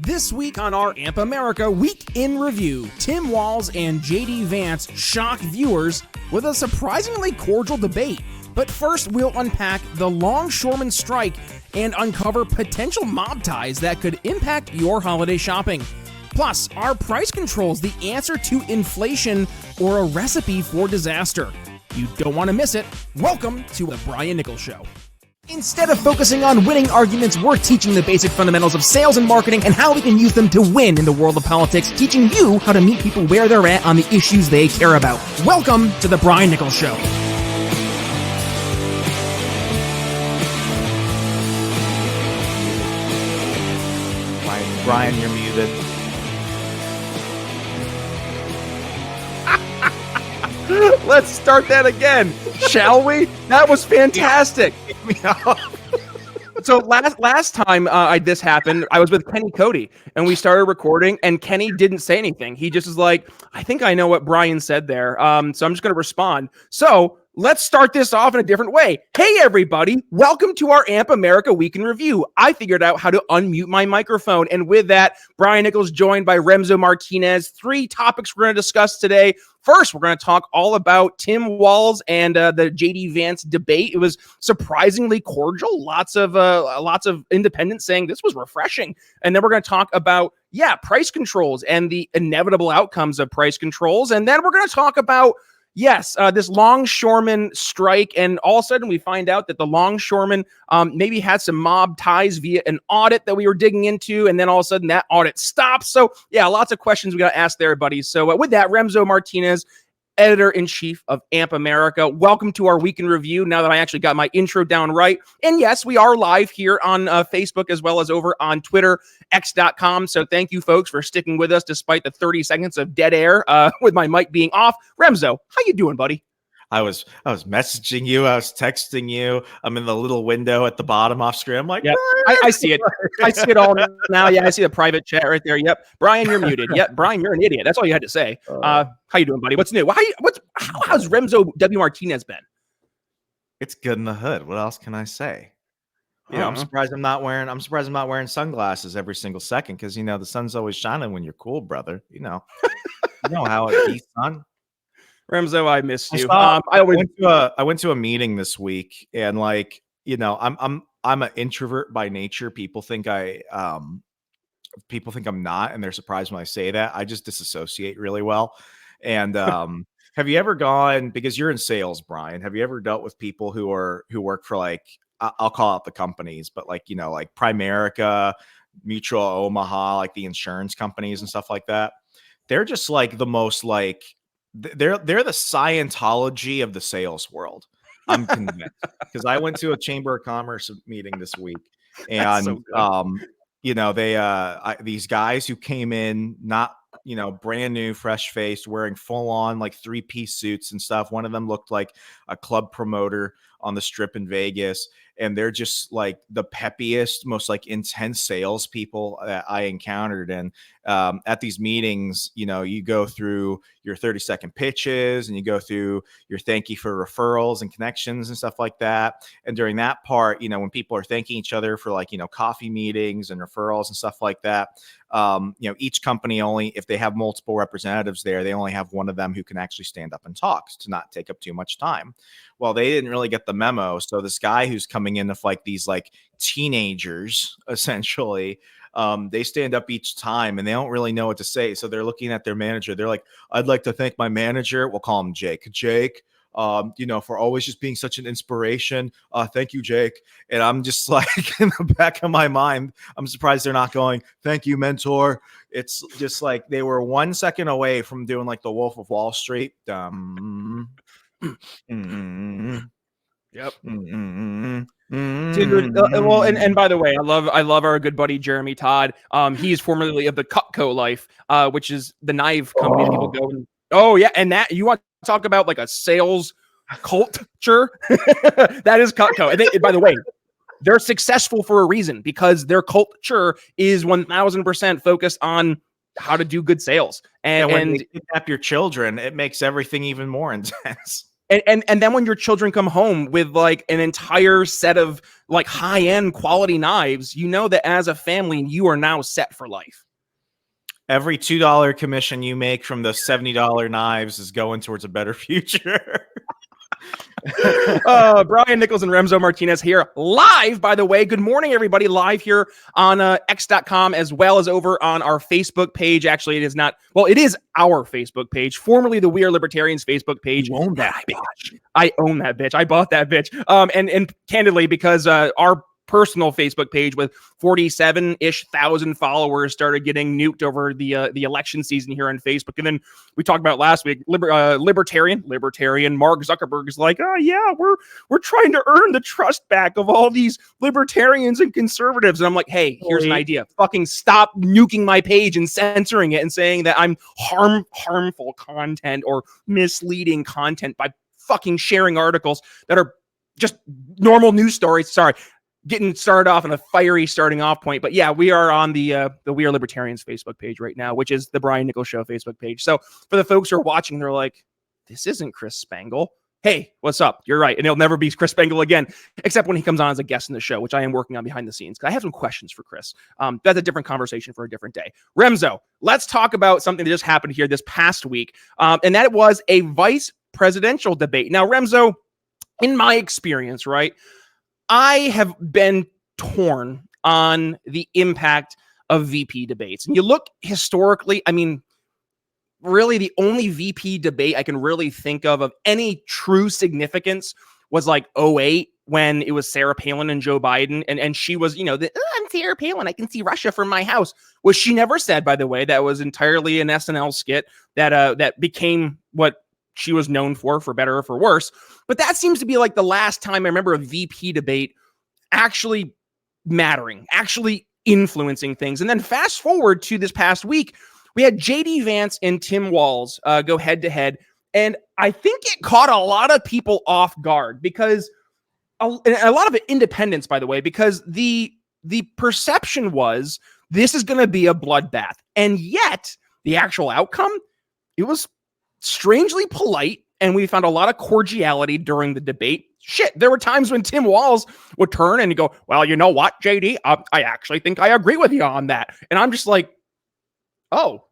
This week on our AMP America Week in Review, Tim Walz and JD Vance shock viewers with a surprisingly cordial debate. But first, we'll unpack the longshoremen strike and uncover potential mob ties that could impact your holiday shopping. Plus, are price controls the answer to inflation or a recipe for disaster? You don't want to miss it. Welcome to the Brian Nichols Show. Instead of focusing on winning arguments, we're teaching the basic fundamentals of sales and marketing and how we can use them to win in the world of politics, teaching you how to meet people where they're at on the issues they care about. Welcome to the Brian Nichols Show. Brian, you're muted. Let's start that again, shall we? That was fantastic. So last time this happened, I was with Kenny Cody, and we started recording, and Kenny didn't say anything. He just was like, I think I know what Brian said there, so I'm just going to respond. So let's start this off in a different way. Hey, everybody. Welcome to our AMP America Week in Review. I figured out how to unmute my microphone, and with that, Brian Nichols joined by Remso Martinez. 3 topics we're going to discuss today. First, we're going to talk all about Tim Walz and the JD Vance debate. It was surprisingly cordial. Lots of independents saying this was refreshing. And then we're going to talk about, price controls and the inevitable outcomes of price controls. And then we're going to talk about, this longshoreman strike. And all of a sudden we find out that the longshoremen maybe had some mob ties via an audit that we were digging into. And then all of a sudden that audit stops. So lots of questions we got to ask there, buddies. So with that, Remso Martinez, editor-in-chief of AMP America. Welcome to our Week in Review, now that I actually got my intro down right. And yes, we are live here on Facebook as well as over on Twitter, x.com. So thank you, folks, for sticking with us despite the 30 seconds of dead air with my mic being off. Remso, how you doing, buddy? I was messaging you. I was texting you. I'm in the little window at the bottom off screen. I'm like, yep. I see it. I see it all now. Yeah, I see the private chat right there. Yep. Brian, you're muted. Yep. Brian, you're an idiot. That's all you had to say. How you doing, buddy? What's new? How's Remso W. Martinez been? It's good in the hood. What else can I say? I'm surprised I'm not wearing sunglasses every single second because the sun's always shining when you're cool, brother. You know how it be, son. Remso, I missed you. I went to a meeting this week, and I'm an introvert by nature. People think I'm not, and they're surprised when I say that. I just disassociate really well. And have you ever gone, because you're in sales, Brian? Have you ever dealt with people who work for I'll call out the companies, but like Primerica, Mutual Omaha, like the insurance companies and stuff like that? They're just like the most they're the Scientology of the sales world. I'm convinced because I went to a Chamber of Commerce meeting this week, and these guys who came in not brand new, fresh faced, wearing full on 3-piece suits and stuff. One of them looked like a club promoter on the Strip in Vegas. And they're just the peppiest, most intense salespeople that I encountered. And at these meetings, you go through your 30-second pitches and you go through your thank you for referrals and connections and stuff like that. And during that part, when people are thanking each other for coffee meetings and referrals and stuff like that, each company only, if they have multiple representatives there, they only have one of them who can actually stand up and talk to not take up too much time. Well, they didn't really get the memo. So this guy who's coming in with these teenagers, essentially, they stand up each time and they don't really know what to say. So they're looking at their manager. They're like, I'd like to thank my manager. We'll call him Jake. Jake, for always just being such an inspiration. Thank you, Jake. And I'm just in the back of my mind, I'm surprised they're not going, thank you, mentor. It's just they were 1 second away from doing the Wolf of Wall Street. Yep. Dude, well, and by the way, I love our good buddy Jeremy Todd. He's formerly of the Cutco Life, which is the knife company that people go and and that you want to talk about a sales culture? That is Cutco. And by the way, they're successful for a reason because their culture is 1000% focused on how to do good sales. And when you kidnap your children, it makes everything even more intense. And then when your children come home with like an entire set of like high-end quality knives, you know that as a family, you are now set for life. Every $2 commission you make from the $70 knives is going towards a better future. Brian Nichols and Remso Martinez here live, by the way. Good morning, everybody. Live here on x.com as well as over on our Facebook page. Actually, it is not. Well, it is our Facebook page, formerly the We Are Libertarians Facebook page. You own that bitch. I own that bitch. I bought that bitch. And candidly, because our personal Facebook page with 47-ish thousand followers started getting nuked over the election season here on Facebook. And then we talked about last week, libertarian Mark Zuckerberg is like, oh yeah, we're trying to earn the trust back of all these libertarians and conservatives. And I'm like, hey, here's an idea. Fucking stop nuking my page and censoring it and saying that I'm harmful content or misleading content by fucking sharing articles that are just normal news stories. Sorry. Getting started off on a fiery starting off point. But yeah, we are on the We Are Libertarians Facebook page right now, which is the Brian Nichols Show Facebook page. So for the folks who are watching, they're like, this isn't Chris Spangle. Hey, what's up? You're right. And it'll never be Chris Spangle again, except when he comes on as a guest in the show, which I am working on behind the scenes. I have some questions for Chris. That's a different conversation for a different day. Remso, let's talk about something that just happened here this past week. And that was a vice presidential debate. Now, Remso, in my experience, right, I have been torn on the impact of VP debates. And you look historically, I mean, really the only VP debate I can really think of any true significance was like 2008 when it was Sarah Palin and Joe Biden. And she was, you know, I'm Sarah Palin. I can see Russia from my house. Which she never said, by the way. That was entirely an SNL skit that became what she was known for better or for worse. But that seems to be like the last time I remember a VP debate actually mattering, actually influencing things. And then fast forward to this past week, we had JD Vance and Tim Walz go head to head. And I think it caught a lot of people off guard because a lot of it independents, by the way, because the perception was this is going to be a bloodbath. And yet the actual outcome, it was strangely polite, and we found a lot of cordiality during the debate. Shit, there were times when Tim Walz would turn and go, well, you know what, JD, I actually think I agree with you on that. And I'm just like, oh,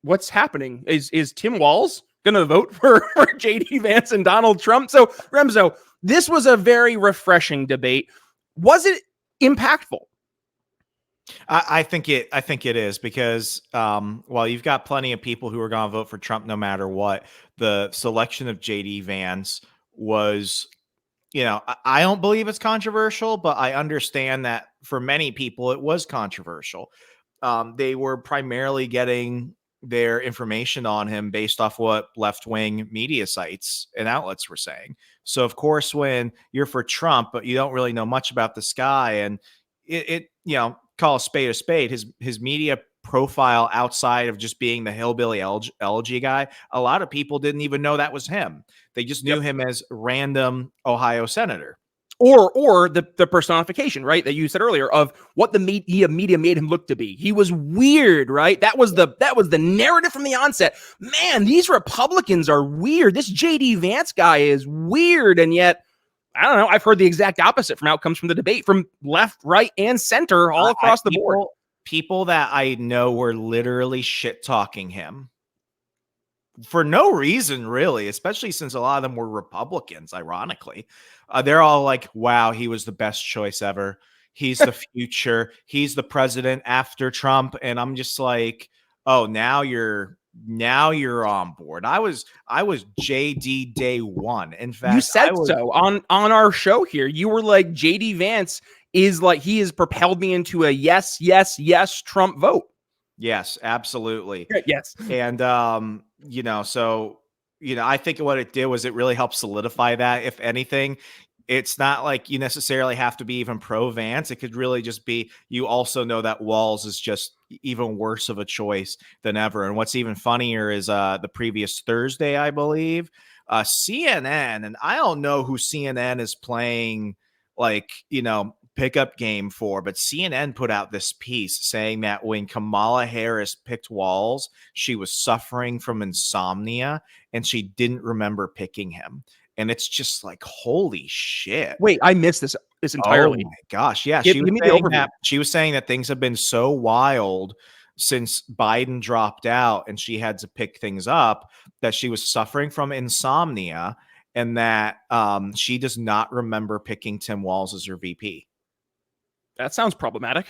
what's happening? Is Tim Walz going to vote for JD Vance and Donald Trump? So, Remso, this was a very refreshing debate. Was it impactful? I think it is because while you've got plenty of people who are going to vote for Trump no matter what, the selection of JD Vance was, you know, I don't believe it's controversial, but I understand that for many people it was controversial. They were primarily getting their information on him based off what left-wing media sites and outlets were saying. So of course, when you're for Trump, but you don't really know much about this guy, and it you know, call a spade, his media profile outside of just being the hillbilly elegy guy, a lot of people didn't even know that was him. They just knew him as random Ohio senator. Or the personification, right, that you said earlier of what the media made him look to be. He was weird, right? That was the narrative from the onset. Man, these Republicans are weird. This JD Vance guy is weird, and yet I don't know. I've heard the exact opposite from outcomes from the debate, from left, right, and center, all across the board. People that I know were literally shit talking him for no reason, really, especially since a lot of them were Republicans, ironically. They're all like, wow, he was the best choice ever. He's the future. He's the president after Trump. And I'm just like, oh, now you're on board. I was JD day one. In fact, you said so on our show here. You were like, JD Vance is like, he has propelled me into a yes Trump vote. Yes, absolutely. Yes. And you know, so you know, I think what it did was it really helped solidify that. If anything, it's not like you necessarily have to be even pro Vance. It could really just be, you also know that Walz is just even worse of a choice than ever. And what's even funnier is the previous Thursday, I believe, CNN, and I don't know who CNN is playing, like, you know, pickup game for, but CNN put out this piece saying that when Kamala Harris picked Walz, she was suffering from insomnia and she didn't remember picking him. And it's just like, holy shit. Wait, I missed this entirely. Oh my gosh. Yeah. Give me the overview. She was saying that things have been so wild since Biden dropped out and she had to pick things up, that she was suffering from insomnia, and that she does not remember picking Tim Walz as her VP. That sounds problematic.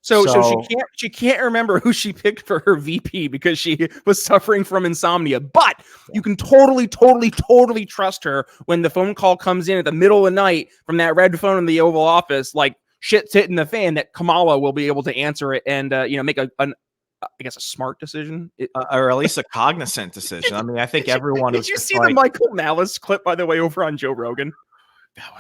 So she can't remember who she picked for her VP because she was suffering from insomnia. But you can totally trust her when the phone call comes in at the middle of the night from that red phone in the Oval Office, like shit's hitting the fan, that Kamala will be able to answer it and make a smart decision, or at least a cognizant decision. I mean, I think everyone. Did you see the Michael Malice clip, by the way, over on Joe Rogan?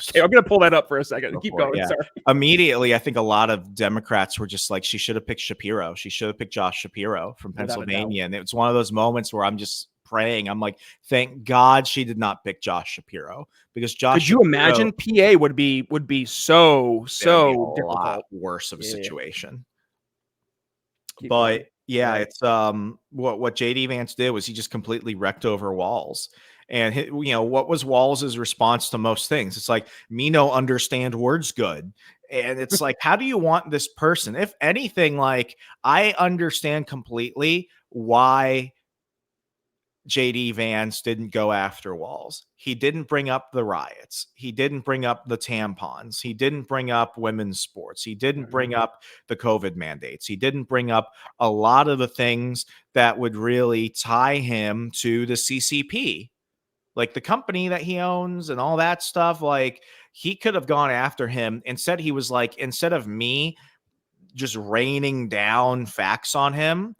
Okay, I'm gonna pull that up for a second. Keep going. Yeah. Sorry. Immediately, I think a lot of Democrats were just like, she should have picked Shapiro. She should have picked Josh Shapiro from Pennsylvania. And it was one of those moments where I'm just praying. I'm like, thank God she did not pick Josh Shapiro, because Josh. Could you imagine? PA would be so difficult, a lot worse of a situation. But yeah, it's what JD Vance did was he just completely wrecked over Walz. And what was Walz's response to most things? It's like, me no understand words good. And it's like, how do you want this person? If anything, like, I understand completely why JD Vance didn't go after Walz. He didn't bring up the riots. He didn't bring up the tampons. He didn't bring up women's sports. He didn't bring up the COVID mandates. He didn't bring up a lot of the things that would really tie him to the CCP, like the company that he owns and all that stuff. Like, he could have gone after him. Instead, he was like, instead of me just raining down facts on him,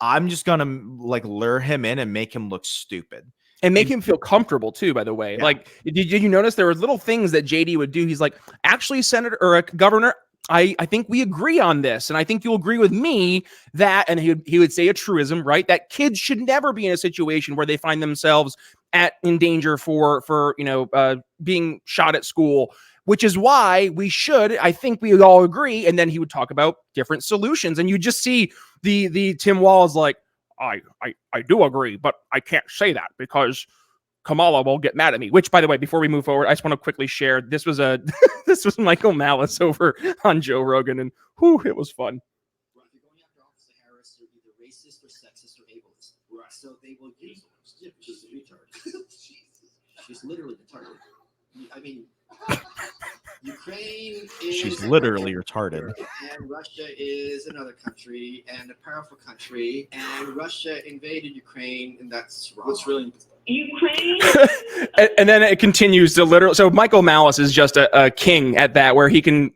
I'm just going to like lure him in and make him look stupid. And make him feel comfortable too, by the way. Yeah. Like, did you notice there were little things that JD would do? He's like, actually, Senator or Governor, I think we agree on this. And I think you'll agree with me that, and he would say a truism, right? That kids should never be in a situation where they find themselves in danger for being shot at school, which is why we should, I think we all agree. And then he would talk about different solutions. And you just see the Tim Walz like, I do agree, but I can't say that because Kamala will get mad at me. Which, by the way, before we move forward, I just want to quickly share. This was this was Michael Malice over on Joe Rogan, and it was fun. If you're going after Officer Harris, you're either racist or sexist or ableist. Right. So they will use she's a retard. She's literally retarded. I mean, Ukraine is she's literally retarded. And Russia is another country and a powerful country. And Russia invaded Ukraine, and that's wrong. What's really Ukraine. and then it continues to literally. So Michael Malice is just a king at that, where he can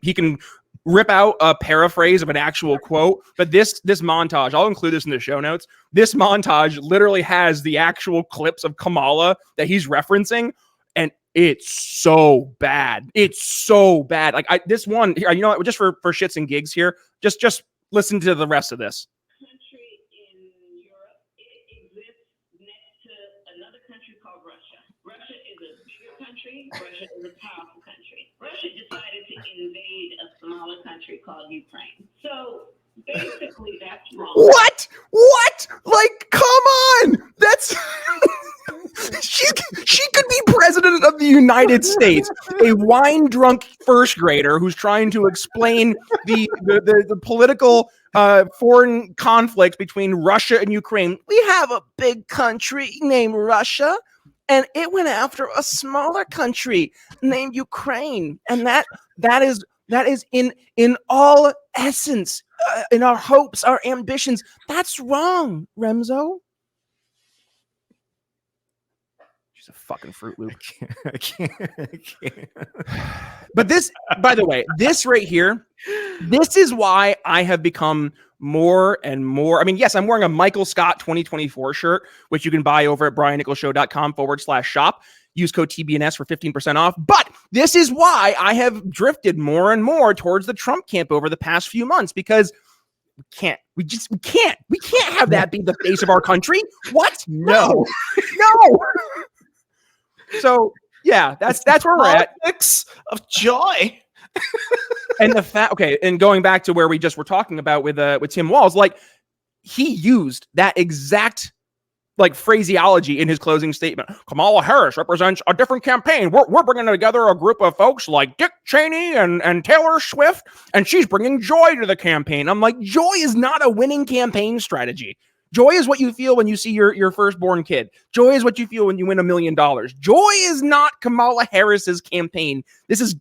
rip out a paraphrase of an actual quote. But this montage, I'll include this in the show notes. This montage literally has the actual clips of Kamala that he's referencing, and it's so bad. It's so bad. Like this one here, just for shits and gigs here, just listen to the rest of this. Country in Europe, it exists next to another country called Russia. Russia is a bigger country. Russia is a powerful country. Russia decided to invade a smaller country called Ukraine. So basically, that's wrong. What? Like, come on! That's she could be president of the United States, a wine-drunk first grader who's trying to explain the political foreign conflict between Russia and Ukraine. We have a big country named Russia, and it went after a smaller country named Ukraine, and that is in all essence, in our hopes, our ambitions. That's wrong, Remso. She's a fucking Fruit Loop. I can't. But this, by the way, this right here, this is why I have become more and more. I mean, yes, I'm wearing a Michael Scott 2024 shirt, which you can buy over at briannicholsshow.com/shop. Use code TBNS for 15% off. But this is why I have drifted more and more towards the Trump camp over the past few months, because we can't have that be the face of our country. What? No. So yeah, that's where we're at. Politics of joy. And the fact, okay, and going back to where we just were talking about with Tim Walz, like he used that exact like phraseology in his closing statement. Kamala Harris represents a different campaign. We're bringing together a group of folks like Dick Cheney and Taylor Swift, and she's bringing joy to the campaign. I'm like, joy is not a winning campaign strategy. Joy is what you feel when you see your firstborn kid. Joy is what you feel when you win $1 million. Joy is not Kamala Harris's campaign. This is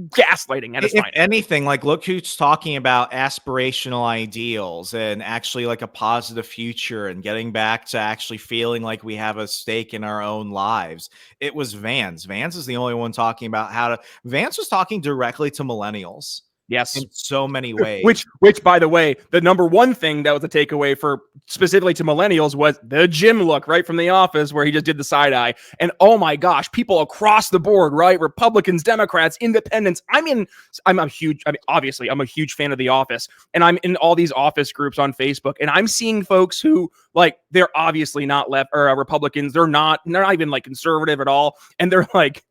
gaslighting at its If finest. anything, like, look who's talking about aspirational ideals and actually like a positive future and getting back to actually feeling like we have a stake in our own lives. It was Vance. Vance is the only one talking about Vance was talking directly to millennials. Yes. In so many ways. Which, by the way, the number one thing that was a takeaway for specifically to millennials was the Jim look, right, from The Office, where he just did the side eye. And oh my gosh, people across the board, right? Republicans, Democrats, independents. Obviously, I'm a huge fan of The Office, and I'm in all these office groups on Facebook, and I'm seeing folks who, like, they're obviously not left or Republicans. They're not even like conservative at all. And they're like,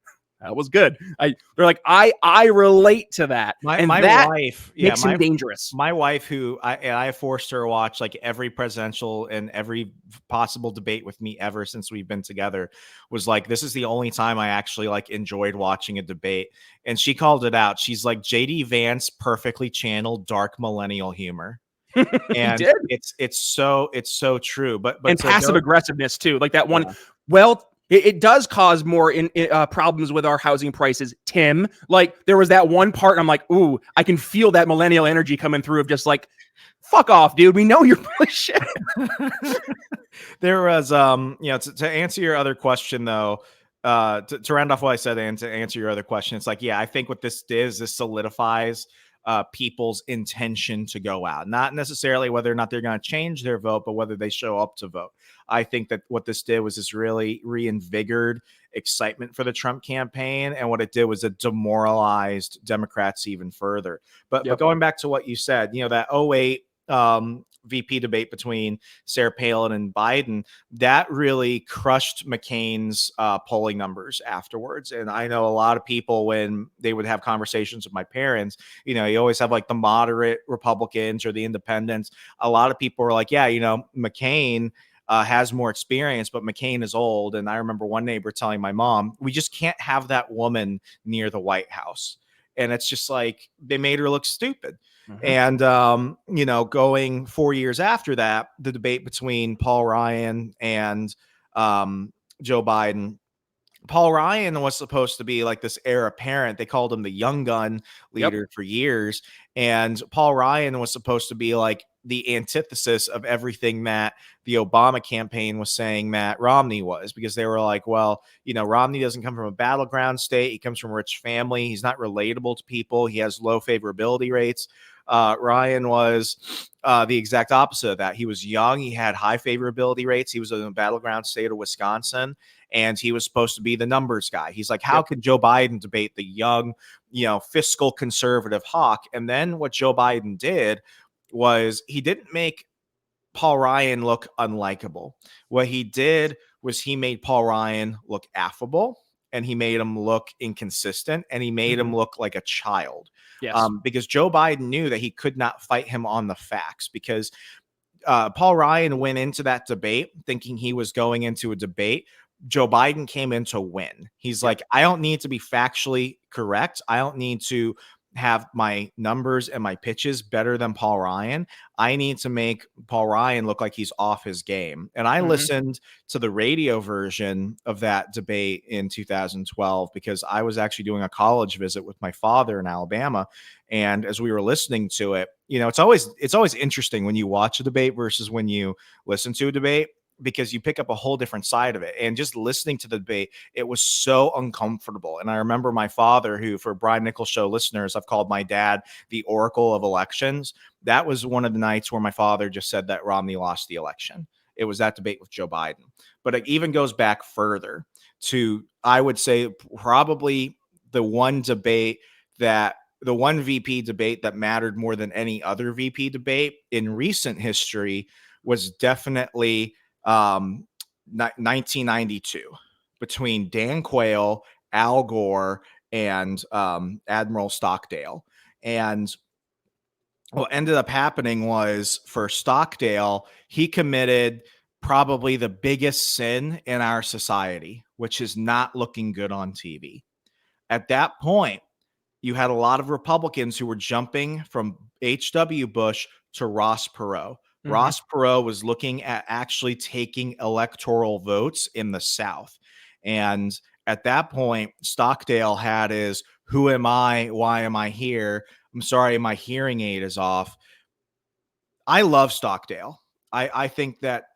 that was good. They're like, I relate to that. My that wife makes him dangerous. My wife, who I forced her to watch like every presidential and every possible debate with me ever since we've been together, was like, this is the only time I actually like enjoyed watching a debate. And she called it out. She's like, JD Vance perfectly channeled dark millennial humor. And it's so true. But and passive aggressiveness too, like that one. Yeah. Well, it does cause more problems with our housing prices, Tim. Like, there was that one part, and I'm like, ooh, I can feel that millennial energy coming through of just like, fuck off, dude. We know you're full of shit. There was, to answer your other question though, to round off what I said and to answer your other question, it's like, yeah, I think what this is, this solidifies people's intention to go out, not necessarily whether or not they're going to change their vote, but whether they show up to vote. I think that what this did was this really reinvigorated excitement for the Trump campaign. And what it did was it demoralized Democrats even further. But going back to what you said, that 2008 VP debate between Sarah Palin and Biden, that really crushed McCain's polling numbers afterwards. And I know a lot of people, when they would have conversations with my parents, you always have like the moderate Republicans or the independents. A lot of people were like, yeah, McCain has more experience, but McCain is old. And I remember one neighbor telling my mom, we just can't have that woman near the White House. And it's just like, they made her look stupid. Mm-hmm. And, going 4 years after that, the debate between Paul Ryan and Joe Biden, Paul Ryan was supposed to be like this heir apparent. They called him the young gun leader for years. And Paul Ryan was supposed to be like the antithesis of everything that the Obama campaign was saying Matt Romney was, because they were like, well, Romney doesn't come from a battleground state. He comes from a rich family. He's not relatable to people. He has low favorability rates. Ryan was the exact opposite of that. He was young. He had high favorability rates. He was in the battleground state of Wisconsin, and he was supposed to be the numbers guy. He's like, how could Joe Biden debate the young, fiscal conservative hawk? And then what Joe Biden did was he didn't make Paul Ryan look unlikable. What he did was he made Paul Ryan look affable, and he made him look inconsistent, and he made him look like a child. Yes. Because Joe Biden knew that he could not fight him on the facts, because Paul Ryan went into that debate thinking he was going into a debate. Joe Biden came in to win. He's like, I don't need to be factually correct. I don't need to have my numbers and my pitches better than Paul Ryan. I need to make Paul Ryan look like he's off his game. And I listened to the radio version of that debate in 2012 because I was actually doing a college visit with my father in Alabama. And as we were listening to it, it's always interesting when you watch a debate versus when you listen to a debate, because you pick up a whole different side of it. And just listening to the debate, it was so uncomfortable. And I remember my father, who, for Brian Nichols Show listeners, I've called my dad the Oracle of elections. That was one of the nights where my father just said that Romney lost the election. It was that debate with Joe Biden. But it even goes back further to, I would say, probably the one VP debate that mattered more than any other VP debate in recent history was definitely 1992 between Dan Quayle, Al Gore, and Admiral Stockdale. And what ended up happening was, for Stockdale, he committed probably the biggest sin in our society, which is not looking good on TV. At that point, you had a lot of Republicans who were jumping from H.W. Bush to Ross Perot. Ross Perot was looking at actually taking electoral votes in the South. And at that point, Stockdale had his, who am I? Why am I here? I'm sorry, my hearing aid is off. I love Stockdale. I think that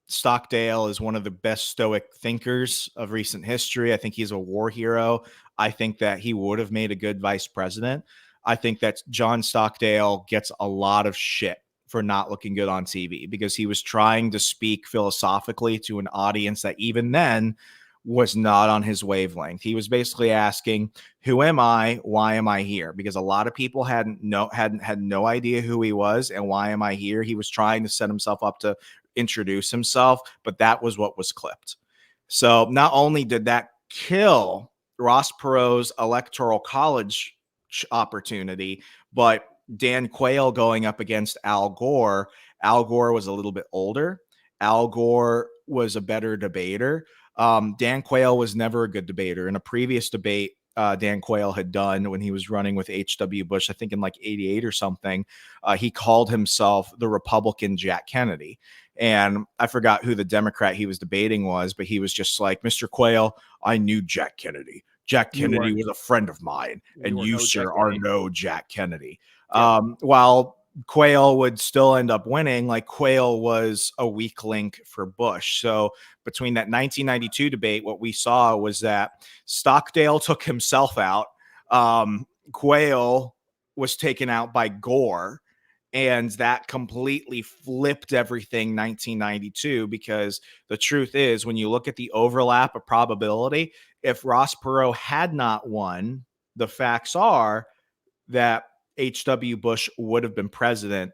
Stockdale is one of the best stoic thinkers of recent history. I think he's a war hero. I think that he would have made a good vice president. I think that John Stockdale gets a lot of shit for not looking good on TV because he was trying to speak philosophically to an audience that even then was not on his wavelength. He was basically asking, who am I? Why am I here? Because a lot of people had no idea who he was and why am I here? He was trying to set himself up to introduce himself, but that was what was clipped. So not only did that kill Ross Perot's electoral college opportunity, but Dan Quayle going up against Al Gore. Al Gore was a little bit older. Al Gore was a better debater. Dan Quayle was never a good debater. In a previous debate Dan Quayle had done when he was running with H.W. Bush, I think in like 88 or something, he called himself the Republican Jack Kennedy. And I forgot who the Democrat he was debating was, but he was just like, Mr. Quayle, I knew Jack Kennedy. Jack Kennedy was a friend of mine, and you, sir, are no Jack Kennedy. Yeah. While Quayle would still end up winning, like Quayle was a weak link for Bush. So between that 1992 debate, what we saw was that Stockdale took himself out. Quayle was taken out by Gore. And that completely flipped everything 1992, because the truth is, when you look at the overlap of probability, if Ross Perot had not won, the facts are that H.W. Bush would have been president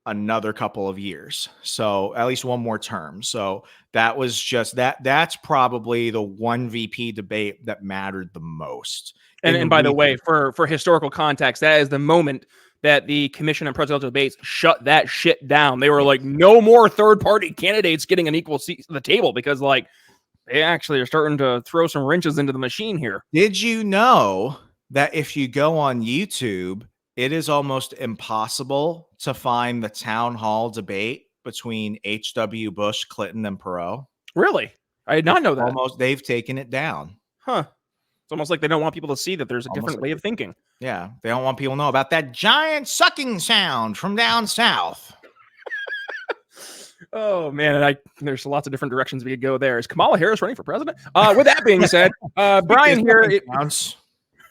another couple of years. So at least one more term. So that was just that's probably the one VP debate that mattered the most. And by the way, for historical context, that is the moment that the Commission on Presidential Debates shut that shit down. They were like, no more third-party candidates getting an equal seat at the table, because like they actually are starting to throw some wrenches into the machine here. Did you know that if you go on YouTube, it is almost impossible to find the town hall debate between H.W. Bush, Clinton, and Perot? Really? I did not know that. They've taken it down. Huh. It's almost like they don't want people to see that there's a different way of thinking. Yeah, they don't want people to know about that giant sucking sound from down south. Oh, man, and there's lots of different directions we could go there. Is Kamala Harris running for president? With that being said, Brian here...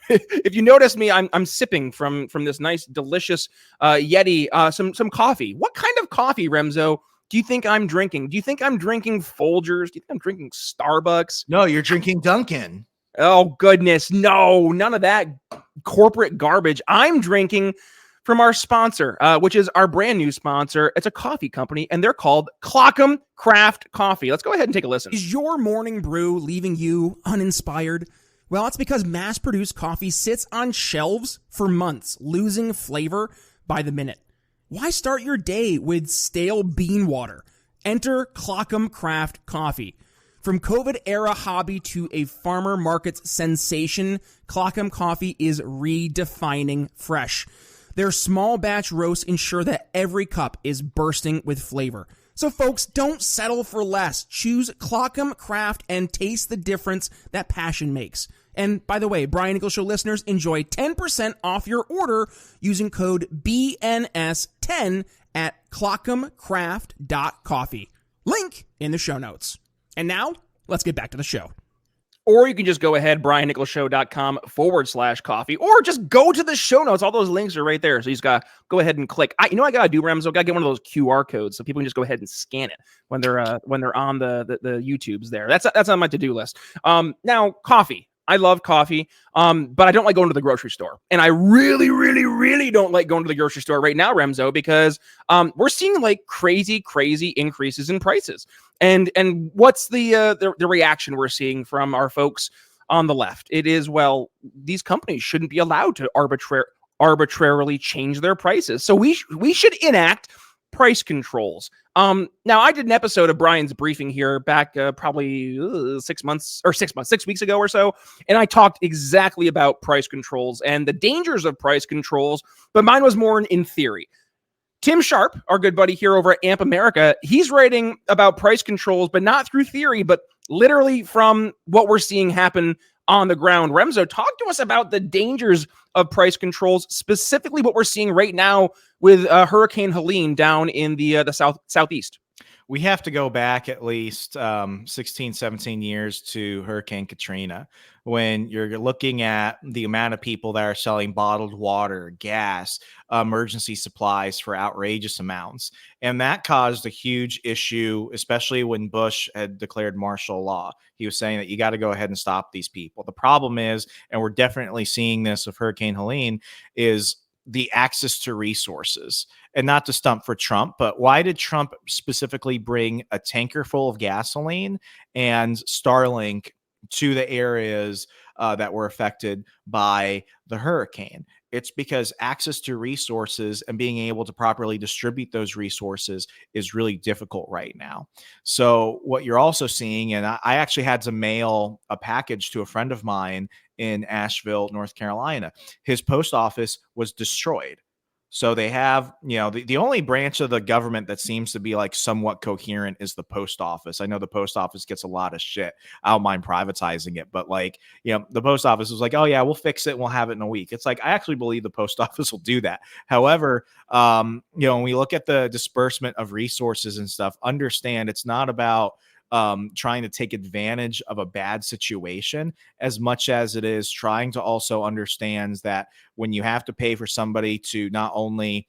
If you notice me, I'm sipping from this nice, delicious Yeti, some coffee. What kind of coffee, Remso, do you think I'm drinking? Do you think I'm drinking Folgers? Do you think I'm drinking Starbucks? No, you're drinking Dunkin'. Oh, goodness. No, none of that corporate garbage. I'm drinking from our sponsor, which is our brand new sponsor. It's a coffee company, and they're called Clockham Craft Coffee. Let's go ahead and take a listen. Is your morning brew leaving you uninspired? Well, it's because mass-produced coffee sits on shelves for months, losing flavor by the minute. Why start your day with stale bean water? Enter Clockham Craft Coffee. From COVID-era hobby to a farmer market's sensation, Clockham Coffee is redefining fresh. Their small batch roasts ensure that every cup is bursting with flavor. So folks, don't settle for less. Choose Clockham Craft and taste the difference that passion makes. And by the way, Brian Nichols Show listeners enjoy 10% off your order using code BNS10 at clockhamcraft.coffee. Link in the show notes. And now, let's get back to the show. Or you can just go ahead, briannicholsshow.com/coffee, or just go to the show notes. All those links are right there. So you just got to go ahead and click. I got to do, Remso, got to get one of those QR codes so people can just go ahead and scan it when they're on the YouTubes there. That's on my to-do list. Now, coffee. I love coffee, but I don't like going to the grocery store. And I really, really, really don't like going to the grocery store right now, Remso, because we're seeing like crazy increases in prices. And what's the reaction we're seeing from our folks on the left? It is, well, these companies shouldn't be allowed to arbitrarily change their prices. So we should enact price controls. Now I did an episode of Brian's briefing here back probably 6 weeks ago or so, and I talked exactly about price controls and the dangers of price controls, but mine was more in theory. Tim Sharp, our good buddy here over at Amp America, he's writing about price controls, but not through theory, but literally from what we're seeing happen on the ground. Remso, talk to us about the dangers of price controls, specifically what we're seeing right now with Hurricane Helene down in the southeast. We have to go back at least 16, 17 years to Hurricane Katrina, when you're looking at the amount of people that are selling bottled water, gas, emergency supplies for outrageous amounts. And that caused a huge issue, especially when Bush had declared martial law. He was saying that you got to go ahead and stop these people. The problem is, and we're definitely seeing this with Hurricane Helene, is the access to resources. And not to stump for Trump, but why did Trump specifically bring a tanker full of gasoline and Starlink to the areas that were affected by the hurricane? It's because access to resources and being able to properly distribute those resources is really difficult right now. So what you're also seeing, and I actually had to mail a package to a friend of mine in Asheville, North Carolina. His post office was destroyed. So they have, the only branch of the government that seems to be like somewhat coherent is the post office. I know the post office gets a lot of shit. I don't mind privatizing it, but the post office was like, oh yeah, we'll fix it and we'll have it in a week. It's like, I actually believe the post office will do that. However, when we look at the disbursement of resources and stuff, understand it's not about trying to take advantage of a bad situation as much as it is trying to also understand that when you have to pay for somebody to not only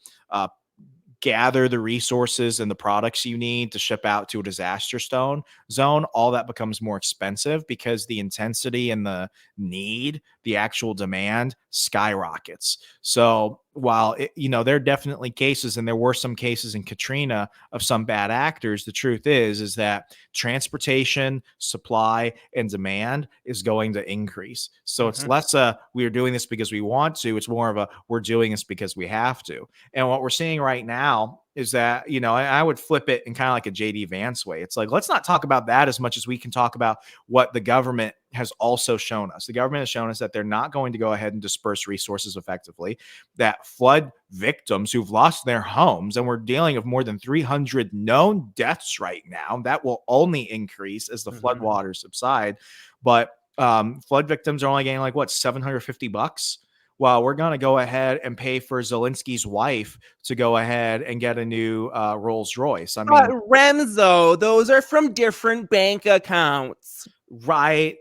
gather the resources and the products you need to ship out to a disaster zone, all that becomes more expensive because the intensity and the need, the actual demand skyrockets. So while there are definitely cases, and there were some cases in Katrina of some bad actors, the truth is that transportation, supply, and demand is going to increase. So it's less we are doing this because we want to. It's more of a we're doing this because we have to. And what we're seeing right now is that, I would flip it in kind of like a JD Vance way. It's like, let's not talk about that as much as we can talk about what the government has also shown us. The government has shown us that they're not going to go ahead and disperse resources effectively, that flood victims who've lost their homes, and we're dealing with more than 300 known deaths right now. That will only increase as the flood waters subside. But flood victims are only getting like $750. Well, we're going to go ahead and pay for Zelensky's wife to go ahead and get a new Rolls Royce. I mean, Remso, those are from different bank accounts. Right.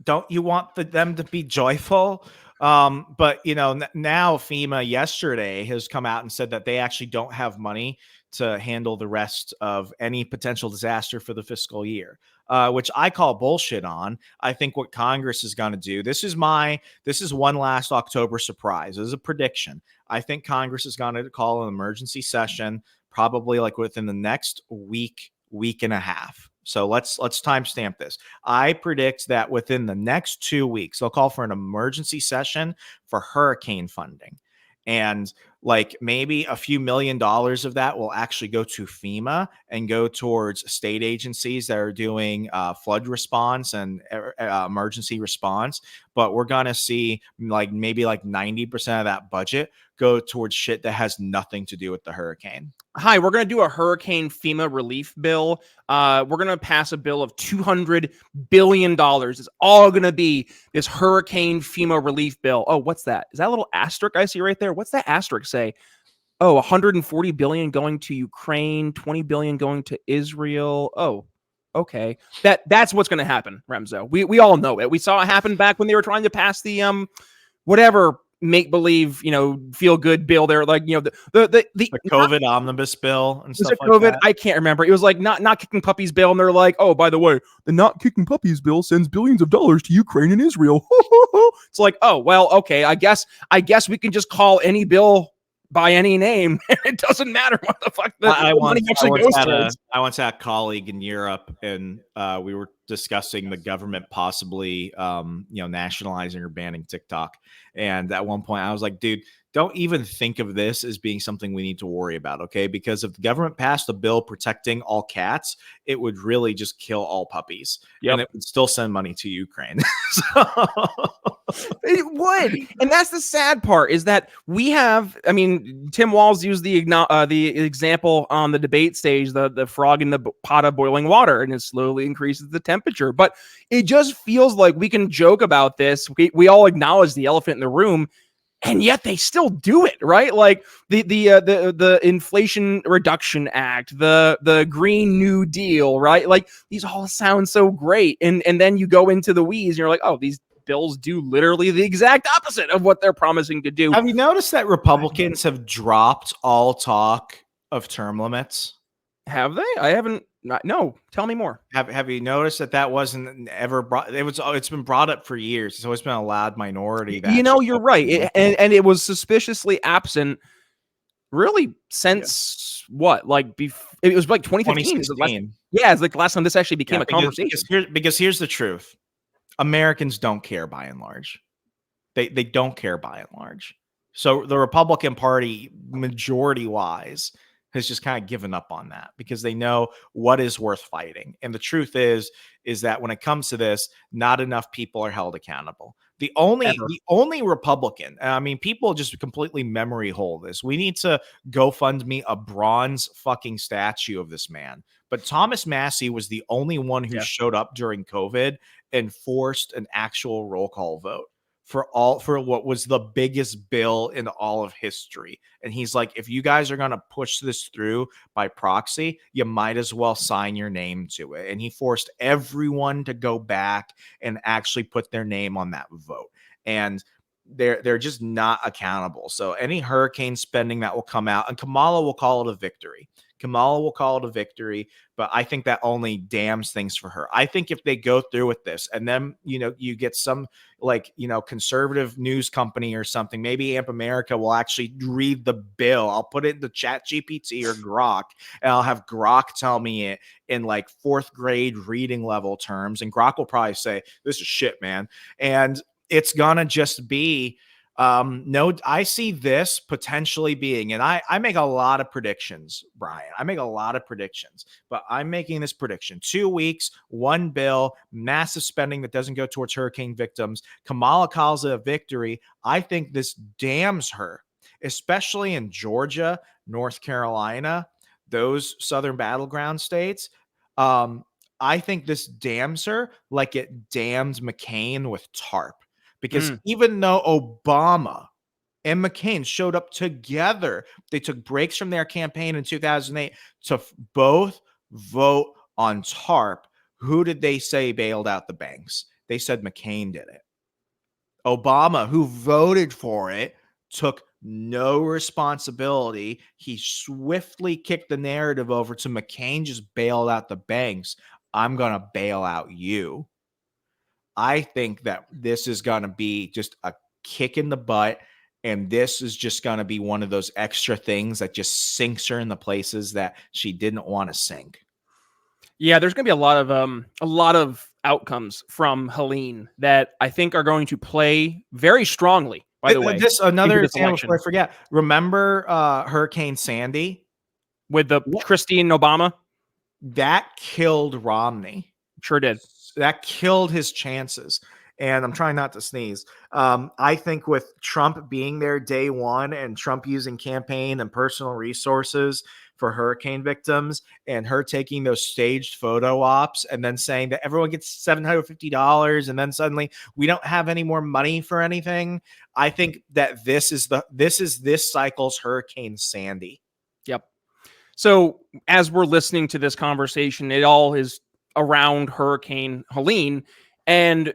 Don't you want them to be joyful? But, now FEMA yesterday has come out and said that they actually don't have money to handle the rest of any potential disaster for the fiscal year, which I call bullshit on. I think what Congress is going to do, this is one last October surprise. This is a prediction. I think Congress is going to call an emergency session probably like within the next week and a half. So let's timestamp this. I predict that within the next 2 weeks, they'll call for an emergency session for hurricane funding. And like maybe a few $1 million of that will actually go to FEMA and go towards state agencies that are doing flood response and emergency response. But we're going to see maybe 90% of that budget go towards shit that has nothing to do with the hurricane. Hi, we're going to do a hurricane FEMA relief bill. We're going to pass a bill of $200 billion. It's all going to be this hurricane FEMA relief bill. Oh, what's that? Is that a little asterisk I see right there? What's that asterisk say? Oh, 140 billion going to Ukraine, 20 billion going to Israel. Oh, okay. That's what's going to happen, Remso. We all know it. We saw it happen back when they were trying to pass the whatever make-believe, feel-good bill there, the COVID omnibus bill and stuff like COVID, that. I can't remember. It was like not kicking puppies bill, and they're like, oh, by the way, the not kicking puppies bill sends billions of dollars to Ukraine and Israel. It's like, oh, well, okay, I guess we can just call any bill by any name. It doesn't matter what the fuck the money actually goes towards. I once had a colleague in Europe, and we were discussing the government possibly, nationalizing or banning TikTok. And at one point I was like, dude, don't even think of this as being something we need to worry about, okay? Because if the government passed a bill protecting all cats, it would really just kill all puppies. Yep. And it would still send money to Ukraine. So It would. And that's the sad part, is that we have, I mean, Tim Walz used the example on the debate stage, the frog in the pot of boiling water, and it slowly increases the temperature. But it just feels like we can joke about this. We all acknowledge the elephant in the room, and yet they still do it, right? Like the Inflation Reduction Act, the Green New Deal, right? Like these all sound so great, and then you go into the weeds, and you're like, oh, these bills do literally the exact opposite of what they're promising to do. have you noticed that Republicans have dropped all talk of term limits? Have they? I haven't. No, tell me more. Have you noticed that wasn't ever brought? It's been brought up for years. It's always been a loud minority. That You're right, and it was suspiciously absent, really, since what? Like, it was like 2015. It's like the last time this actually became a conversation. Because here's the truth: Americans don't care by and large. They don't care by and large. So the Republican Party, majority wise, has just kind of given up on that because they know what is worth fighting. And the truth is that when it comes to this, not enough people are held accountable. The only Republican, I mean, people just completely memory hold this. We need to GoFundMe a bronze fucking statue of this man. But Thomas Massie was the only one who showed up during COVID and forced an actual roll call vote for what was the biggest bill in all of history. And he's like, if you guys are going to push this through by proxy, you might as well sign your name to it. And he forced everyone to go back and actually put their name on that vote. And they're just not accountable. So any hurricane spending that will come out, and Kamala will call it a victory. But I think that only damns things for her. I think if they go through with this and then, you get some conservative news company or something, maybe Amp America will actually read the bill. I'll put it in the Chat GPT or Grok, and I'll have Grok tell me it in like 4th grade reading level terms. And Grok will probably say, this is shit, man. And it's gonna just be, I see this potentially being, and I make a lot of predictions, Brian. I make a lot of predictions, but I'm making this prediction: 2 weeks, one bill, massive spending that doesn't go towards hurricane victims. Kamala calls it a victory. I think this damns her, especially in Georgia, North Carolina, those southern battleground states. I think this damns her like it damned McCain with TARP. Because even though Obama and McCain showed up together, they took breaks from their campaign in 2008 to both vote on TARP. Who did they say bailed out the banks? They said McCain did it. Obama, who voted for it, took no responsibility. He swiftly kicked the narrative over to McCain just bailed out the banks. I'm going to bail out you. I think that this is going to be just a kick in the butt, and this is just going to be one of those extra things that just sinks her in the places that she didn't want to sink. Yeah, there's going to be a lot of outcomes from Helene that I think are going to play very strongly. By the way, another example before I forget. Remember Hurricane Sandy with the Christine Obama? That killed Romney. Sure did. That killed his chances. And I'm trying not to sneeze. I think with Trump being there day one and Trump using campaign and personal resources for hurricane victims and her taking those staged photo ops and then saying that everyone gets $750 and then suddenly we don't have any more money for anything. I think that this is this cycle's Hurricane Sandy. Yep. So as we're listening to this conversation, it all is around Hurricane Helene. And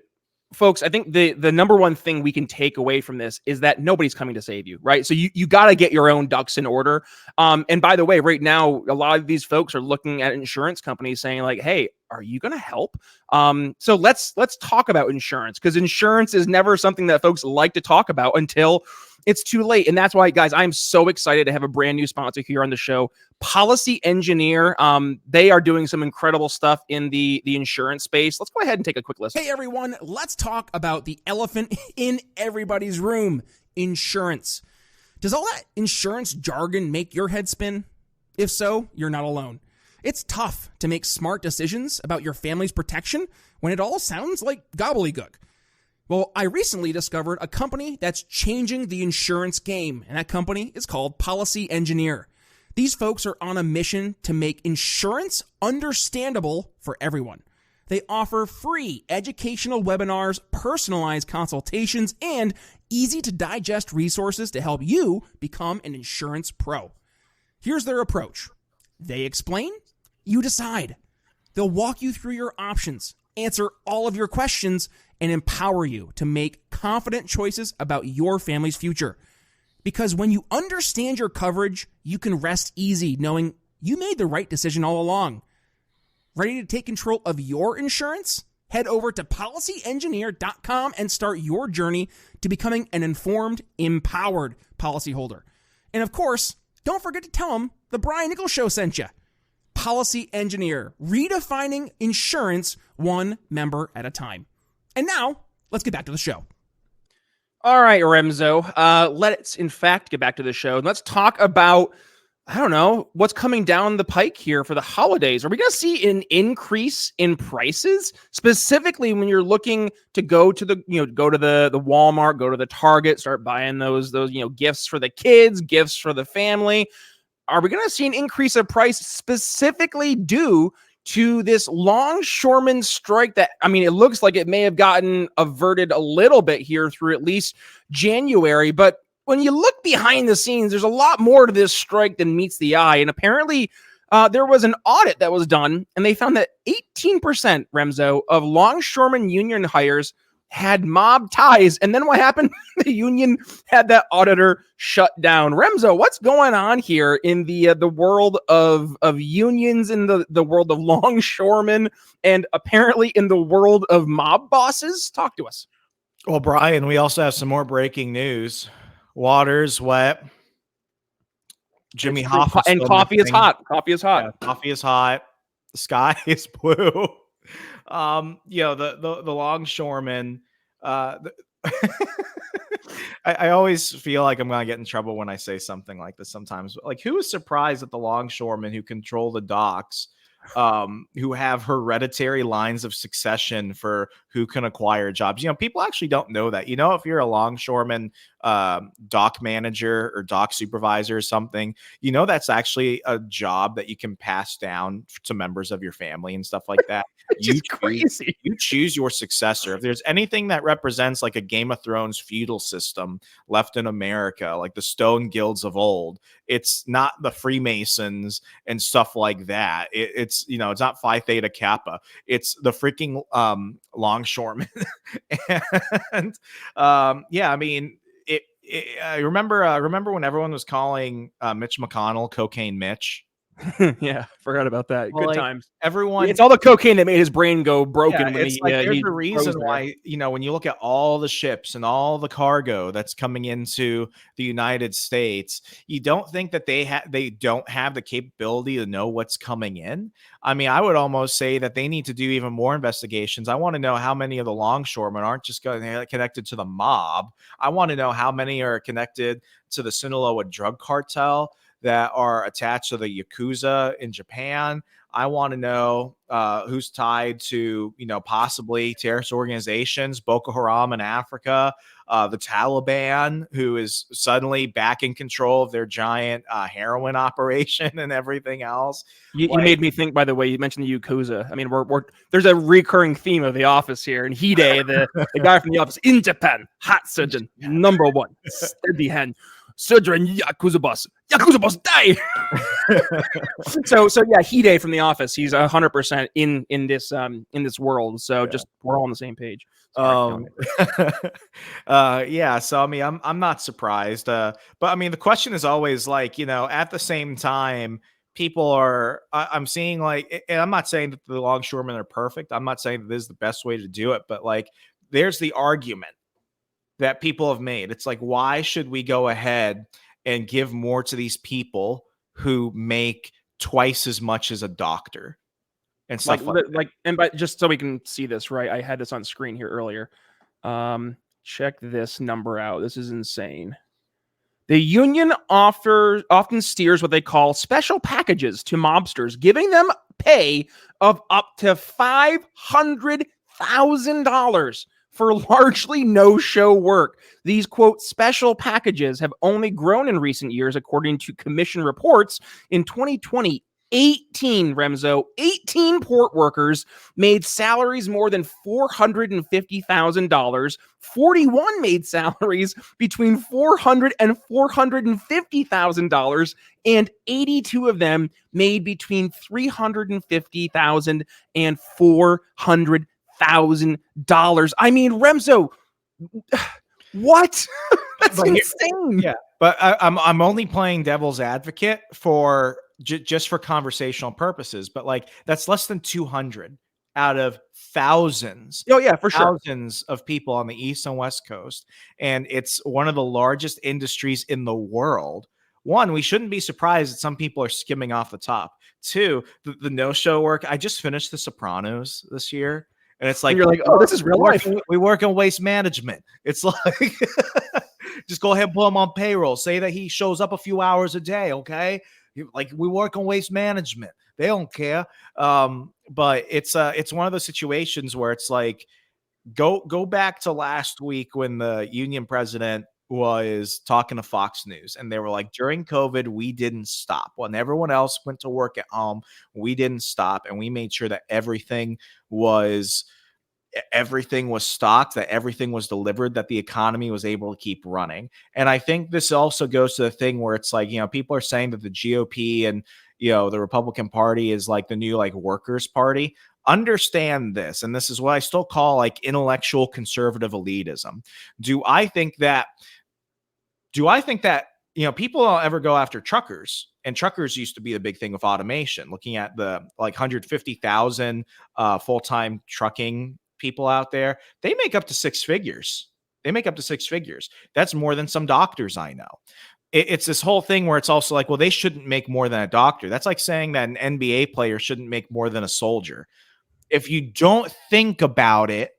folks, I think the number one thing we can take away from this is that nobody's coming to save you, right? So you got to get your own ducks in order. And by the way, right now, a lot of these folks are looking at insurance companies saying like, hey, are you going to help? So let's talk about insurance, because insurance is never something that folks like to talk about until it's too late. And that's why, guys, I'm so excited to have a brand new sponsor here on the show, Policy Engineer. They are doing some incredible stuff in the insurance space. Let's go ahead and take a quick listen. Hey, everyone. Let's talk about the elephant in everybody's room, insurance. Does all that insurance jargon make your head spin? If so, you're not alone. It's tough to make smart decisions about your family's protection when it all sounds like gobbledygook. Well, I recently discovered a company that's changing the insurance game, and that company is called Policy Engineer. These folks are on a mission to make insurance understandable for everyone. They offer free educational webinars, personalized consultations, and easy-to-digest resources to help you become an insurance pro. Here's their approach. They explain, you decide. They'll walk you through your options, answer all of your questions, and empower you to make confident choices about your family's future. Because when you understand your coverage, you can rest easy knowing you made the right decision all along. Ready to take control of your insurance? Head over to policyengineer.com and start your journey to becoming an informed, empowered policyholder. And of course, don't forget to tell them the Brian Nichols Show sent you. Policy Engineer, redefining insurance one member at a time. And now, let's get back to the show. All right, Remso, let's in fact get back to the show. Let's talk about, I don't know, what's coming down the pike here for the holidays. Are we going to see an increase in prices? Specifically, when you're looking to go to the Walmart, go to the Target, start buying those gifts for the kids, gifts for the family. Are we going to see an increase of price specifically due to this longshoremen strike that, I mean, it looks like it may have gotten averted a little bit here through at least January, but when you look behind the scenes, there's a lot more to this strike than meets the eye. And apparently there was an audit that was done, and they found that 18%, Remso, of longshoremen union hires had mob ties. And then what happened? The union had that auditor shut down. Remso, what's going on here in the world of unions, in the world of longshoremen, and apparently in the world of mob bosses? Talk to us. Well, Brian, we also have some more breaking news. Water's wet. Jimmy Hoffa and coffee is hot. Coffee is hot. Yeah, coffee is hot. The sky is blue. The longshoremen. I always feel like I'm gonna get in trouble when I say something like this sometimes. Like, who is surprised that the longshoremen who control the docks, who have hereditary lines of succession for who can acquire jobs? People actually don't know that. If you're a longshoreman dock manager or dock supervisor or something, that's actually a job that you can pass down to members of your family and stuff like that. Crazy. You choose your successor. If there's anything that represents like a Game of Thrones feudal system left in America, like the Stone Guilds of old, it's not the Freemasons and stuff like that. It's not Phi Theta Kappa. It's the freaking longshoremen. And I mean, I remember when everyone was calling Mitch McConnell Cocaine Mitch. Yeah, forgot about that. Well, Good times. Everyone, it's all the cocaine that made his brain go broken. There's a reason why, when you look at all the ships and all the cargo that's coming into the United States, you don't think that they don't have the capability to know what's coming in. I mean, I would almost say that they need to do even more investigations. I want to know how many of the longshoremen aren't just connected to the mob. I want to know how many are connected to the Sinaloa drug cartel that are attached to the Yakuza in Japan. I want to know who's tied to, possibly terrorist organizations, Boko Haram in Africa, the Taliban, who is suddenly back in control of their giant heroin operation and everything else. You made me think, by the way, you mentioned the Yakuza. I mean, there's a recurring theme of The Office here. And Hide, the guy from The Office in Japan, hot surgeon, number one, steady hand. Surgeon Yakuza boss die. so yeah, Hide from The Office. He's 100% in this world. So just we're all on the same page. Yeah. So I mean, I'm not surprised. But I mean, the question is always like, at the same time, people are. I'm seeing like, and I'm not saying that the longshoremen are perfect. I'm not saying that this is the best way to do it, but like, there's the argument that people have made. It's like, why should we go ahead and give more to these people who make twice as much as a doctor and stuff but just so we can see this, right? I had this on screen here earlier. Check this number out. This is insane. The union often steers what they call special packages to mobsters, giving them pay of up to $500,000 for largely no-show work. These, quote, special packages have only grown in recent years, according to commission reports. In 2020, 18 port workers made salaries more than $450,000. 41 made salaries between $400,000 and $450,000, and 82 of them made between $350,000 and $400,000. I mean, Remso, what? That's insane. Yeah, but I'm only playing devil's advocate for just for conversational purposes, but like that's less than 200 out of thousands. Oh yeah, for sure. Thousands of people on the East and West Coast, and it's one of the largest industries in the world. One, we shouldn't be surprised that some people are skimming off the top. Two, the no-show work. I just finished The Sopranos this year, and it's like, and you're like, oh, this is real life. We work in waste management. It's like, just go ahead and put him on payroll. Say that he shows up a few hours a day, okay? Like, we work on waste management. They don't care. But it's one of those situations where it's like, go back to last week when the union president was talking to Fox News, and they were like, during COVID, we didn't stop. When everyone else went to work at home, we didn't stop, and we made sure that everything was stocked, that everything was delivered, that the economy was able to keep running. And I think this also goes to the thing where it's like, people are saying that the GOP and, the Republican Party is like the new like workers' party. Understand this. And this is what I still call like intellectual conservative elitism. Do I think that people don't ever go after truckers? And truckers used to be the big thing with automation, looking at the like 150,000 full-time trucking people out there. They make up to six figures. That's more than some doctors I know. It's this whole thing where it's also like, well, they shouldn't make more than a doctor. That's like saying that an NBA player shouldn't make more than a soldier. If you don't think about it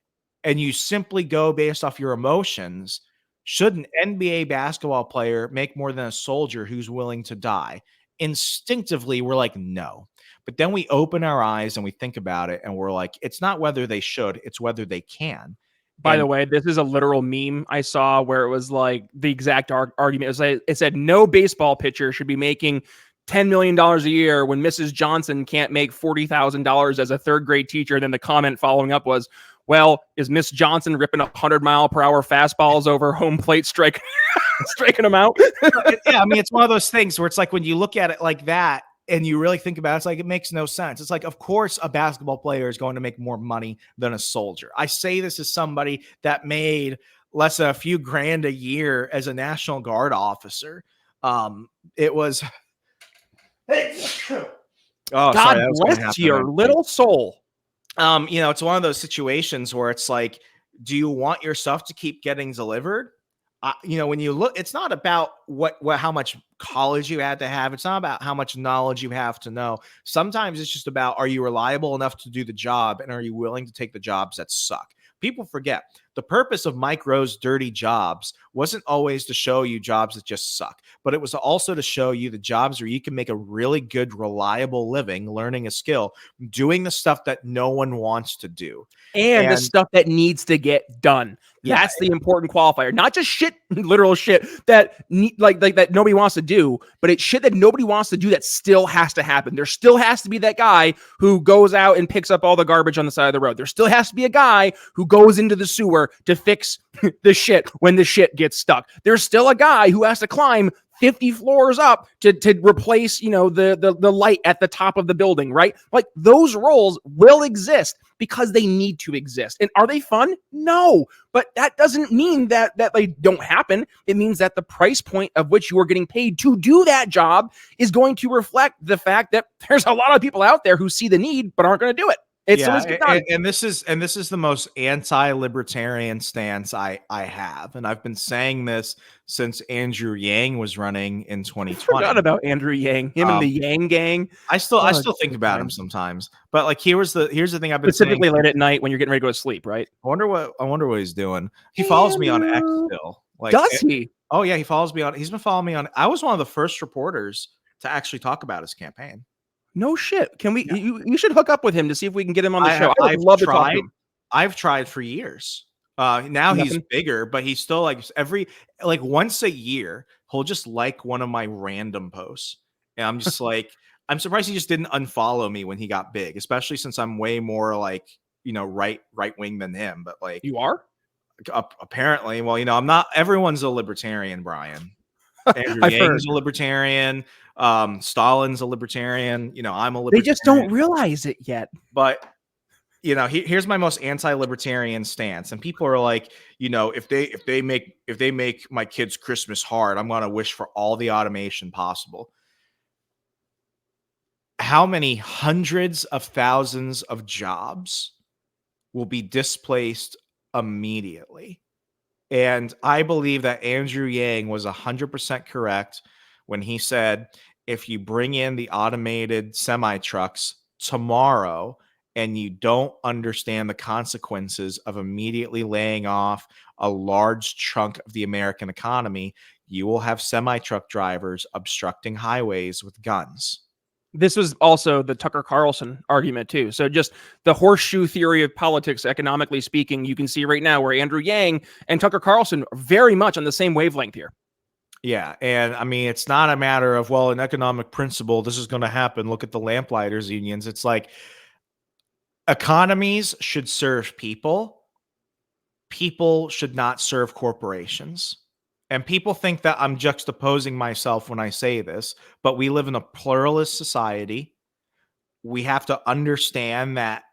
and you simply go based off your emotions, should an NBA basketball player make more than a soldier who's willing to die? Instinctively, we're like, no. But then we open our eyes and we think about it and we're like, it's not whether they should, it's whether they can. By the way, this is a literal meme I saw where it was like the exact argument. It was like, it said no baseball pitcher should be making $10 million a year when Mrs. Johnson can't make $40,000 as a third grade teacher. And then the comment following up was, well, is Miss Johnson ripping 100-mile-per-hour fastballs over home plate, striking them out? Yeah, I mean, it's one of those things where it's like when you look at it like that and you really think about it, it's like it makes no sense. It's like, of course, a basketball player is going to make more money than a soldier. I say this as somebody that made less than a few grand a year as a National Guard officer. It was... God bless your little soul. It's one of those situations where it's like, do you want your stuff to keep getting delivered? When you look, it's not about how much college you had to have. It's not about how much knowledge you have to know. Sometimes it's just about, are you reliable enough to do the job? And are you willing to take the jobs that suck? People forget the purpose of Mike Rowe's Dirty Jobs wasn't always to show you jobs that just suck, but it was also to show you the jobs where you can make a really good, reliable living, learning a skill, doing the stuff that no one wants to do. And the stuff that needs to get done. Yeah. That's the important qualifier. Not just shit, literal shit that like that nobody wants to do, but it's shit that nobody wants to do that still has to happen. There still has to be that guy who goes out and picks up all the garbage on the side of the road. There still has to be a guy who goes into the sewer to fix the shit when the shit gets stuck. There's still a guy who has to climb 50 floors up to replace, the light at the top of the building, right? Like those roles will exist because they need to exist. And are they fun? No, but that doesn't mean that they don't happen. It means that the price point of which you are getting paid to do that job is going to reflect the fact that there's a lot of people out there who see the need but aren't going to do it. And this is the most anti-libertarian stance I have, and I've been saying this since Andrew Yang was running in 2020. I forgot about Andrew Yang, and the Yang gang. I still think about him sometimes, but like here's the thing I've been specifically saying. Late at night when you're getting ready to go to sleep, right? I wonder what he's doing. He follows me on X still. Does he? Oh yeah, he follows me on. He's been following me on. I was one of the first reporters to actually talk about his campaign. No shit. Can we? Yeah. You should hook up with him to see if we can get him on the show. I would love to talk to him. I've tried for years. Now he's Nothing? bigger, but he's still like once a year, he'll just like one of my random posts. And I'm just like, I'm surprised he just didn't unfollow me when he got big, especially since I'm way more like, right wing than him. But like, You are? apparently, well, I'm not. Everyone's a libertarian, Brian. Andrew I've Yang's heard. a libertarian. Stalin's a libertarian. I'm a libertarian. They just don't realize it yet. But here's my most anti-libertarian stance, and people are like, if they make my kids' Christmas hard, I'm gonna wish for all the automation possible. How many hundreds of thousands of jobs will be displaced immediately? And I believe that Andrew Yang was 100% correct when he said, if you bring in the automated semi-trucks tomorrow and you don't understand the consequences of immediately laying off a large chunk of the American economy, you will have semi-truck drivers obstructing highways with guns. This was also the Tucker Carlson argument too. So just the horseshoe theory of politics, economically speaking, you can see right now where Andrew Yang and Tucker Carlson are very much on the same wavelength here. Yeah. And I mean, it's not a matter of, well, an economic principle, this is going to happen. Look at the lamplighters unions. It's like economies should serve people. People should not serve corporations. And people think that I'm juxtaposing myself when I say this, but we live in a pluralist society. We have to understand that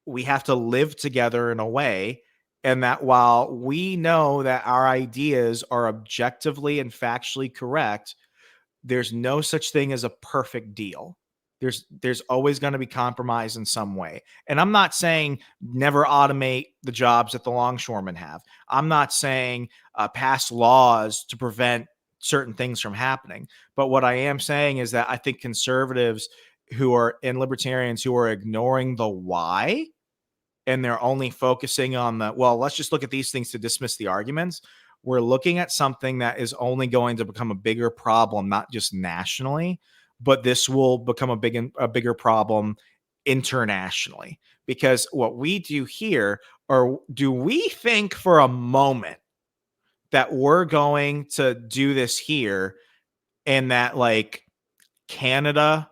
we have to live together in a way, and that while we know that our ideas are objectively and factually correct, there's no such thing as a perfect deal. There's always going to be compromise in some way. And I'm not saying never automate the jobs that the longshoremen have. I'm not saying pass laws to prevent certain things from happening. But what I am saying is that I think conservatives and libertarians who are ignoring the why, and they're only focusing on let's just look at these things to dismiss the arguments. We're looking at something that is only going to become a bigger problem, not just nationally, but this will become a bigger problem internationally. Because what we do here, or do we think for a moment that we're going to do this here and that like Canada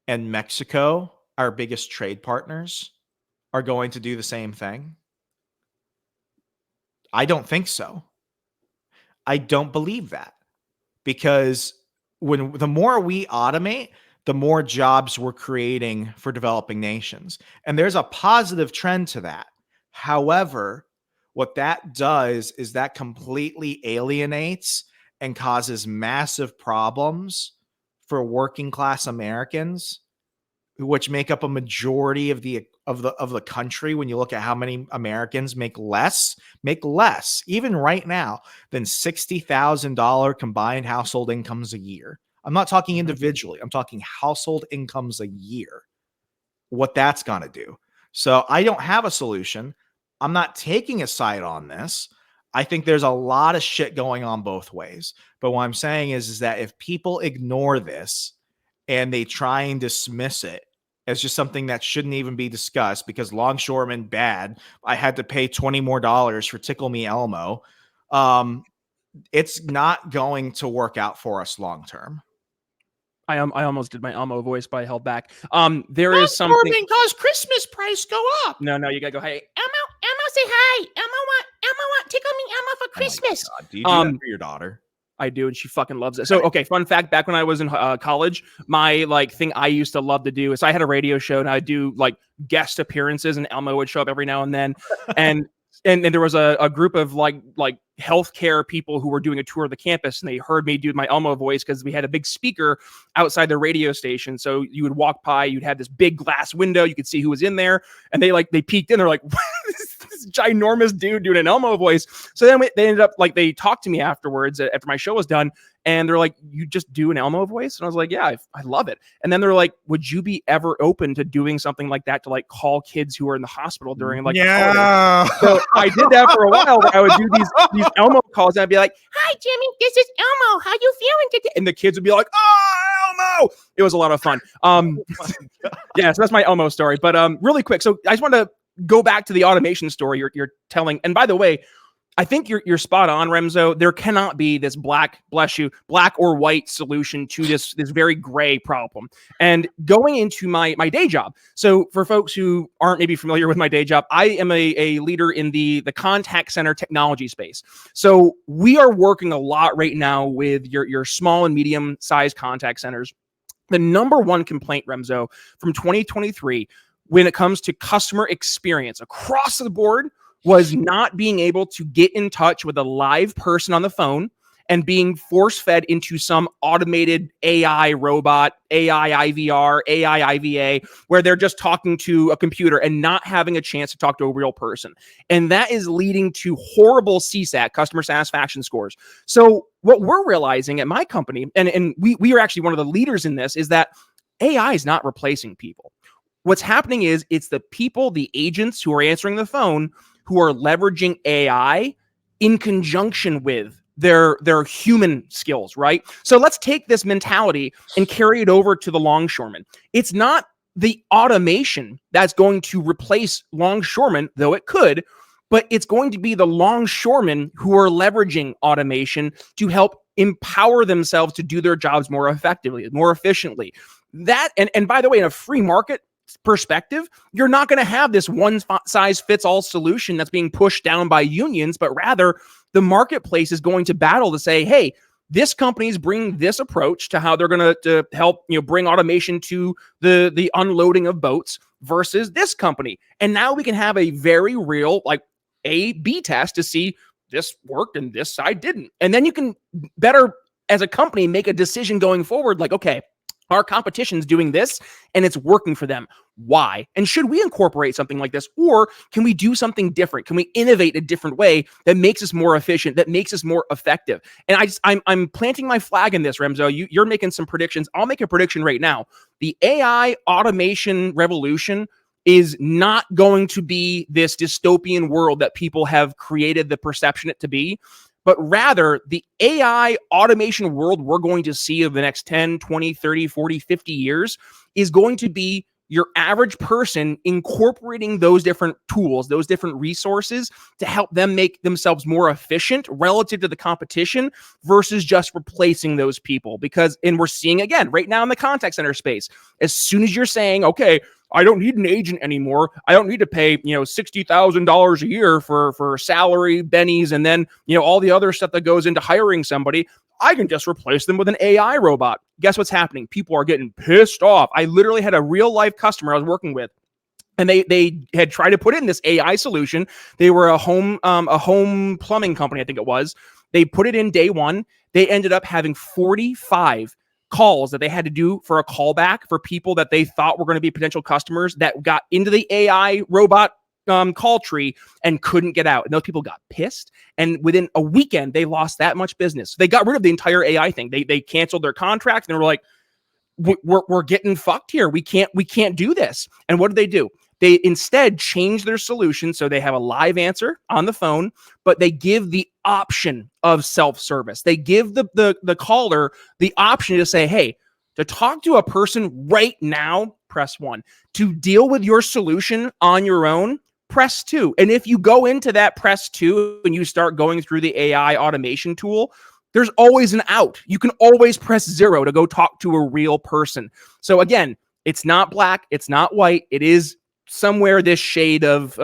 and Mexico, our biggest trade partners, are going to do the same thing? I don't think so. I don't believe that, because the more we automate, the more jobs we're creating for developing nations. And there's a positive trend to that. However, what that does is that completely alienates and causes massive problems for working class Americans, which make up a majority of the country. When you look at how many Americans make less, even right now, than $60,000 combined household incomes a year. I'm not talking individually. I'm talking household incomes a year. What that's going to do. So I don't have a solution. I'm not taking a side on this. I think there's a lot of shit going on both ways. But what I'm saying is that if people ignore this and they try and dismiss it as just something that shouldn't even be discussed because longshoremen bad, I had to pay $20 more for Tickle Me Elmo, it's not going to work out for us long term. I almost did my Elmo voice, but I held back. There is something cause Christmas price go up. No, you gotta go. Hey, Elmo, say hi. Elmo want Tickle Me Elmo for Christmas. Oh, do you do that for your daughter? I do, and she fucking loves it. So, okay, fun fact: back when I was in college, my thing I used to love to do is I had a radio show, and I'd do guest appearances, and Elmo would show up every now and then, and there was a group of like healthcare people who were doing a tour of the campus, and they heard me do my Elmo voice because we had a big speaker outside the radio station. So you would walk by, you'd have this big glass window, you could see who was in there, and they peeked in. They're like, this ginormous dude doing an Elmo voice. So then they ended up they talked to me afterwards after my show was done, And they're like, you just do an Elmo voice? And I was like, yeah, I love it. And then they're like, would you be ever open to doing something like that to like call kids who are in the hospital during like the holidays? So I did that for a while where I would do these Elmo calls and I'd be like, Hi, Jimmy. This is Elmo. How you feeling today? and the kids would be like, oh, Elmo. It was a lot of fun. Yeah, so that's my Elmo story. But really quick, so I just want to go back to the automation story you're telling. And by the way, I think you're spot on, Remso. There cannot be this black or white solution to this very gray problem. And going into my day job. So for folks who aren't maybe familiar with my day job, I am a leader in the contact center technology space. So we are working a lot right now with your small and medium sized contact centers. The number one complaint, Remso, from 2023 when it comes to customer experience across the board was not being able to get in touch with a live person on the phone and being force-fed into some automated AI robot, AI IVR, AI IVA, where they're just talking to a computer and not having a chance to talk to a real person. And that is leading to horrible CSAT, customer satisfaction scores. So what we're realizing at my company, and we are actually one of the leaders in this, is that AI is not replacing people. What's happening is it's the people, the agents who are answering the phone who are leveraging AI in conjunction with their human skills, right? So let's take this mentality and carry it over to the longshoremen. It's not the automation that's going to replace longshoremen, though it could, but it's going to be the longshoremen who are leveraging automation to help empower themselves to do their jobs more effectively, more efficiently. That, and by the way, in a free market perspective, you're not going to have this one size fits all solution that's being pushed down by unions, but rather the marketplace is going to battle to say, hey, this company's bringing this approach to how they're going to help bring automation to the unloading of boats versus this company. And now we can have a very real like A/B test to see this worked and this side didn't. And then you can better as a company make a decision going forward like, okay, our competition's doing this and it's working for them. Why? And should we incorporate something like this? Or can we do something different? Can we innovate a different way that makes us more efficient, that makes us more effective? And I'm planting my flag in this, Remso. You're making some predictions. I'll make a prediction right now. The AI automation revolution is not going to be this dystopian world that people have created the perception it to be, but rather the AI automation world we're going to see over the next 10, 20, 30, 40, 50 years is going to be your average person incorporating those different tools, those different resources to help them make themselves more efficient relative to the competition versus just replacing those people. Because, and we're seeing again right now in the contact center space, as soon as you're saying, okay, I don't need an agent anymore. I don't need to pay, $60,000 a year for salary, bennies, and then, all the other stuff that goes into hiring somebody. I can just replace them with an AI robot. Guess what's happening? People are getting pissed off. I literally had a real life customer I was working with, and they had tried to put in this AI solution. They were a home plumbing company, I think it was. They put it in day one. They ended up having 45 calls that they had to do for a callback for people that they thought were going to be potential customers that got into the AI robot call tree and couldn't get out. And those people got pissed. And within a weekend, they lost that much business. They got rid of the entire AI thing. They canceled their contract and they were like, we're getting fucked here. We can't do this. And what do? They instead change their solution so they have a live answer on the phone, but they give the option of self-service. They give the caller the option to say, hey, to talk to a person right now, press 1. To deal with your solution on your own, press 2. And if you go into that press 2 and you start going through the AI automation tool, there's always an out. You can always press 0 to go talk to a real person. So again, it's not black, it's not white, it is somewhere this shade of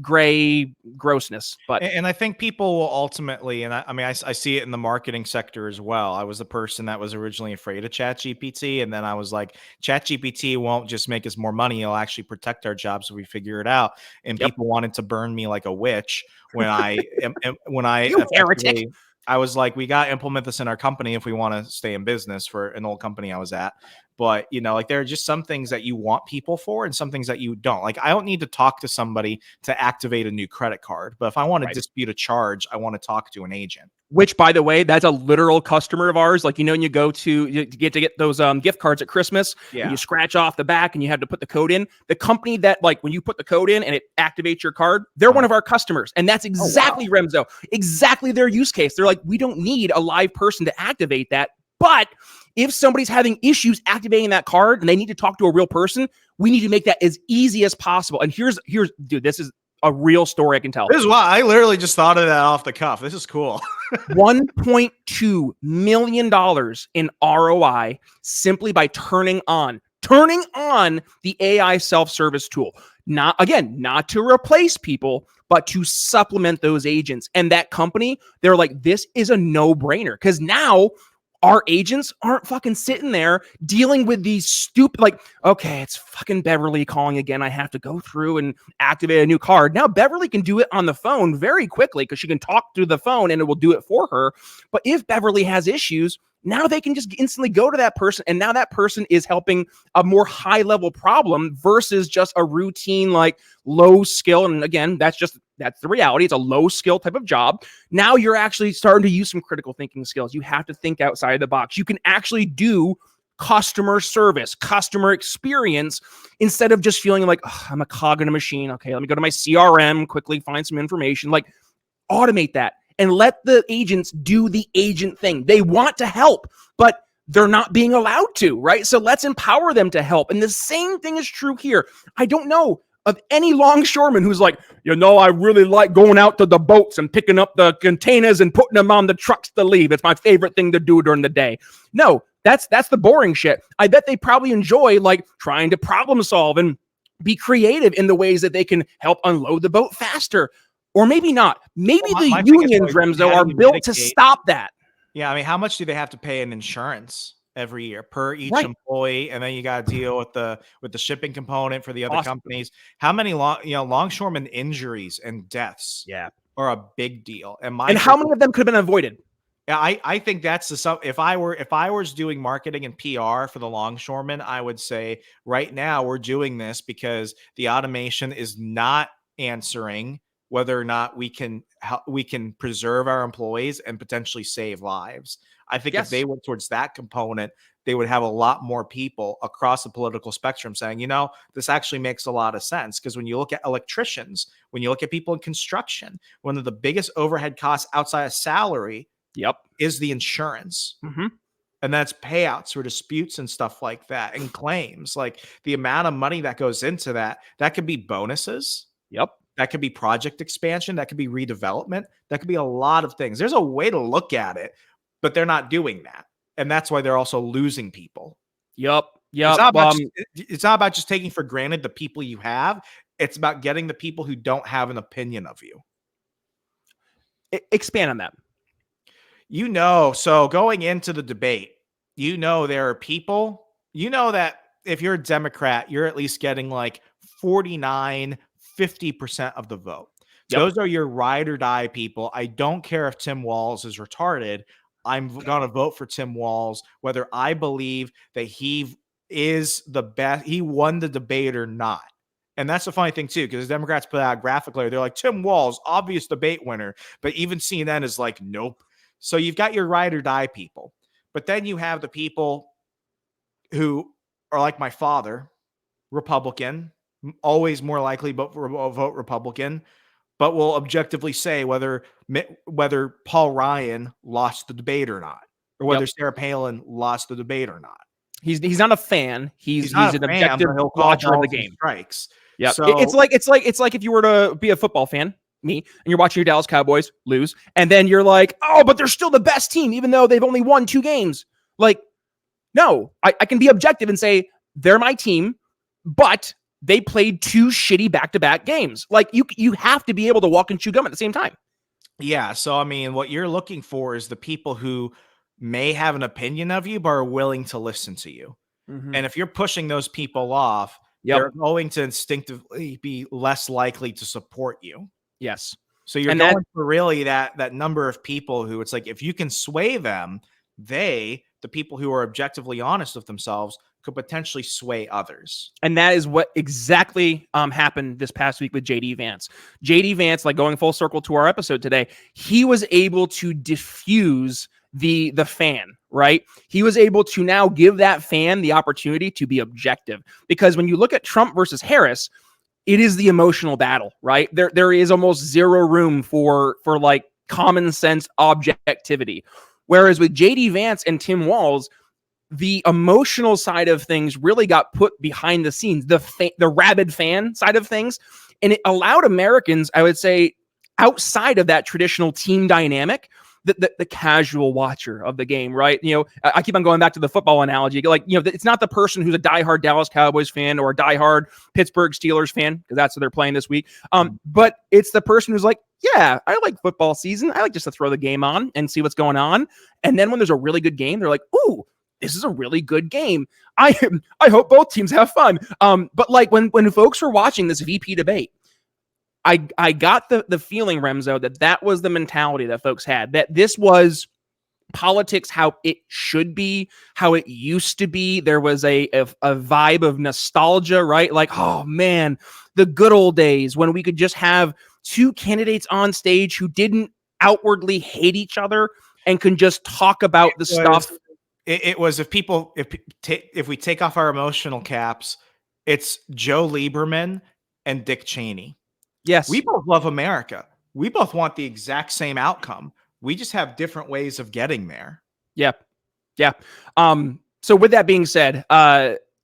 gray grossness. But and I think people will ultimately, and I see it in the marketing sector as well. I was the person that was originally afraid of ChatGPT, and then I was like, ChatGPT won't just make us more money; it'll actually protect our jobs if we figure it out. And people wanted to burn me like a witch when I You heretic. I was like, we got to implement this in our company if we want to stay in business for an old company I was at. But, there are just some things that you want people for and some things that you don't. Like, I don't need to talk to somebody to activate a new credit card. But if I want to dispute a charge, I want to talk to an agent. Which, by the way, that's a literal customer of ours. Like, when you go you get those gift cards at Christmas, and you scratch off the back and you have to put the code in. The company that, like, when you put the code in and it activates your card, they're one of our customers. And that's exactly Remso, exactly their use case. They're like, we don't need a live person to activate that. But if somebody's having issues activating that card and they need to talk to a real person, we need to make that as easy as possible. And here's, dude, this is a real story I can tell. This is why I literally just thought of that off the cuff. This is cool. $1.2 million in ROI simply by turning on the AI self-service tool. Not to replace people, but to supplement those agents. And that company, they're like, this is a no-brainer, because now our agents aren't fucking sitting there dealing with these stupid, like, okay, it's fucking Beverly calling again. I have to go through and activate a new card. Now Beverly can do it on the phone very quickly because she can talk through the phone and it will do it for her. But if Beverly has issues, now they can just instantly go to that person. And now that person is helping a more high level problem versus just a routine, like, low skill. And again, that's the reality. It's a low skill type of job. Now you're actually starting to use some critical thinking skills. You have to think outside the box. You can actually do customer service, customer experience, instead of just feeling like, oh, I'm a cog in a machine. Okay, let me go to my CRM, quickly find some information. Like, automate that and let the agents do the agent thing. They want to help, but they're not being allowed to, right? So let's empower them to help. And the same thing is true here. I don't know of any longshoreman who's like, I really like going out to the boats and picking up the containers and putting them on the trucks to leave. It's my favorite thing to do during the day. No, that's the boring shit. I bet they probably enjoy, like, trying to problem solve and be creative in the ways that they can help unload the boat faster. Or maybe not. Maybe the unions, Remso, are built to stop that. Yeah, I mean, how much do they have to pay in insurance every year per each employee? And then you got to deal with the shipping component for the other companies. How many longshoremen injuries and deaths are a big deal. And how many of them could have been avoided? Yeah, I think that's if I was doing marketing and PR for the longshoremen, I would say right now we're doing this because the automation is not answering whether or not we can preserve our employees and potentially save lives. I think if they went towards that component, they would have a lot more people across the political spectrum saying, this actually makes a lot of sense. Because when you look at electricians, when you look at people in construction, one of the biggest overhead costs outside of salary is the insurance. Mm-hmm. And that's payouts for disputes and stuff like that, and claims. Like, the amount of money that goes into that could be bonuses. That could be project expansion. That could be redevelopment. That could be a lot of things. There's a way to look at it, but they're not doing that. And that's why they're also losing people. It's not about just taking for granted the people you have. It's about getting the people who don't have an opinion of you. Expand on that. So going into the debate, there are people, that if you're a Democrat, you're at least getting like 50% of the vote. Those are your ride or die people. I don't care if Tim Walz is retarded. I'm going to vote for Tim Walz, whether I believe that he is the best, he won the debate or not. And that's the funny thing too, because the Democrats put out a graphic later. They're like, Tim Walz, obvious debate winner. But even CNN is like, nope. So you've got your ride or die people. But then you have the people who are like my father, Republican, always more likely vote Republican, but will objectively say whether Paul Ryan lost the debate or not, or whether Sarah Palin lost the debate or not. He's not a fan. He's an objective watcher of the game. Strikes. Yeah, so, it's like if you were to be a football fan, me, and you're watching your Dallas Cowboys lose, and then you're like, oh, but they're still the best team, even though they've only won 2 games. Like, no, I can be objective and say they're my team, but they played 2 shitty back-to-back games. Like, you have to be able to walk and chew gum at the same time. Yeah. So, I mean, what you're looking for is the people who may have an opinion of you, but are willing to listen to you. Mm-hmm. And if you're pushing those people off, they're going to instinctively be less likely to support you. Yes. So you're going for really that number of people who it's like, if you can sway them, the people who are objectively honest with themselves could potentially sway others. And that is what exactly happened this past week with JD Vance. JD Vance, like going full circle to our episode today, he was able to diffuse the fan, right? He was able to now give that fan the opportunity to be objective. Because when you look at Trump versus Harris, it is the emotional battle, right? There is almost zero room for like common sense objectivity. Whereas with JD Vance and Tim Walz, the emotional side of things really got put behind the scenes, the rabid fan side of things. And it allowed Americans, I would say, outside of that traditional team dynamic, the casual watcher of the game, right? You know, I keep on going back to the football analogy. Like, you know, it's not the person who's a diehard Dallas Cowboys fan or a diehard Pittsburgh Steelers fan, because that's what they're playing this week. But it's the person who's like, yeah, I like football season. I like just to throw the game on and see what's going on. And then when there's a really good game, they're like, ooh, this is a really good game. I hope both teams have fun. But like when folks were watching this VP debate, I got the feeling, Remso, that was the mentality that folks had, that this was politics how it should be, how it used to be. There was a vibe of nostalgia, right? Like, oh man, the good old days when we could just have two candidates on stage who didn't outwardly hate each other and can just talk about the stuff. It was if we take off our emotional caps, it's Joe Lieberman and Dick Cheney. Yes. We both love America. We both want the exact same outcome. We just have different ways of getting there. Yep. Yeah. So with that being said,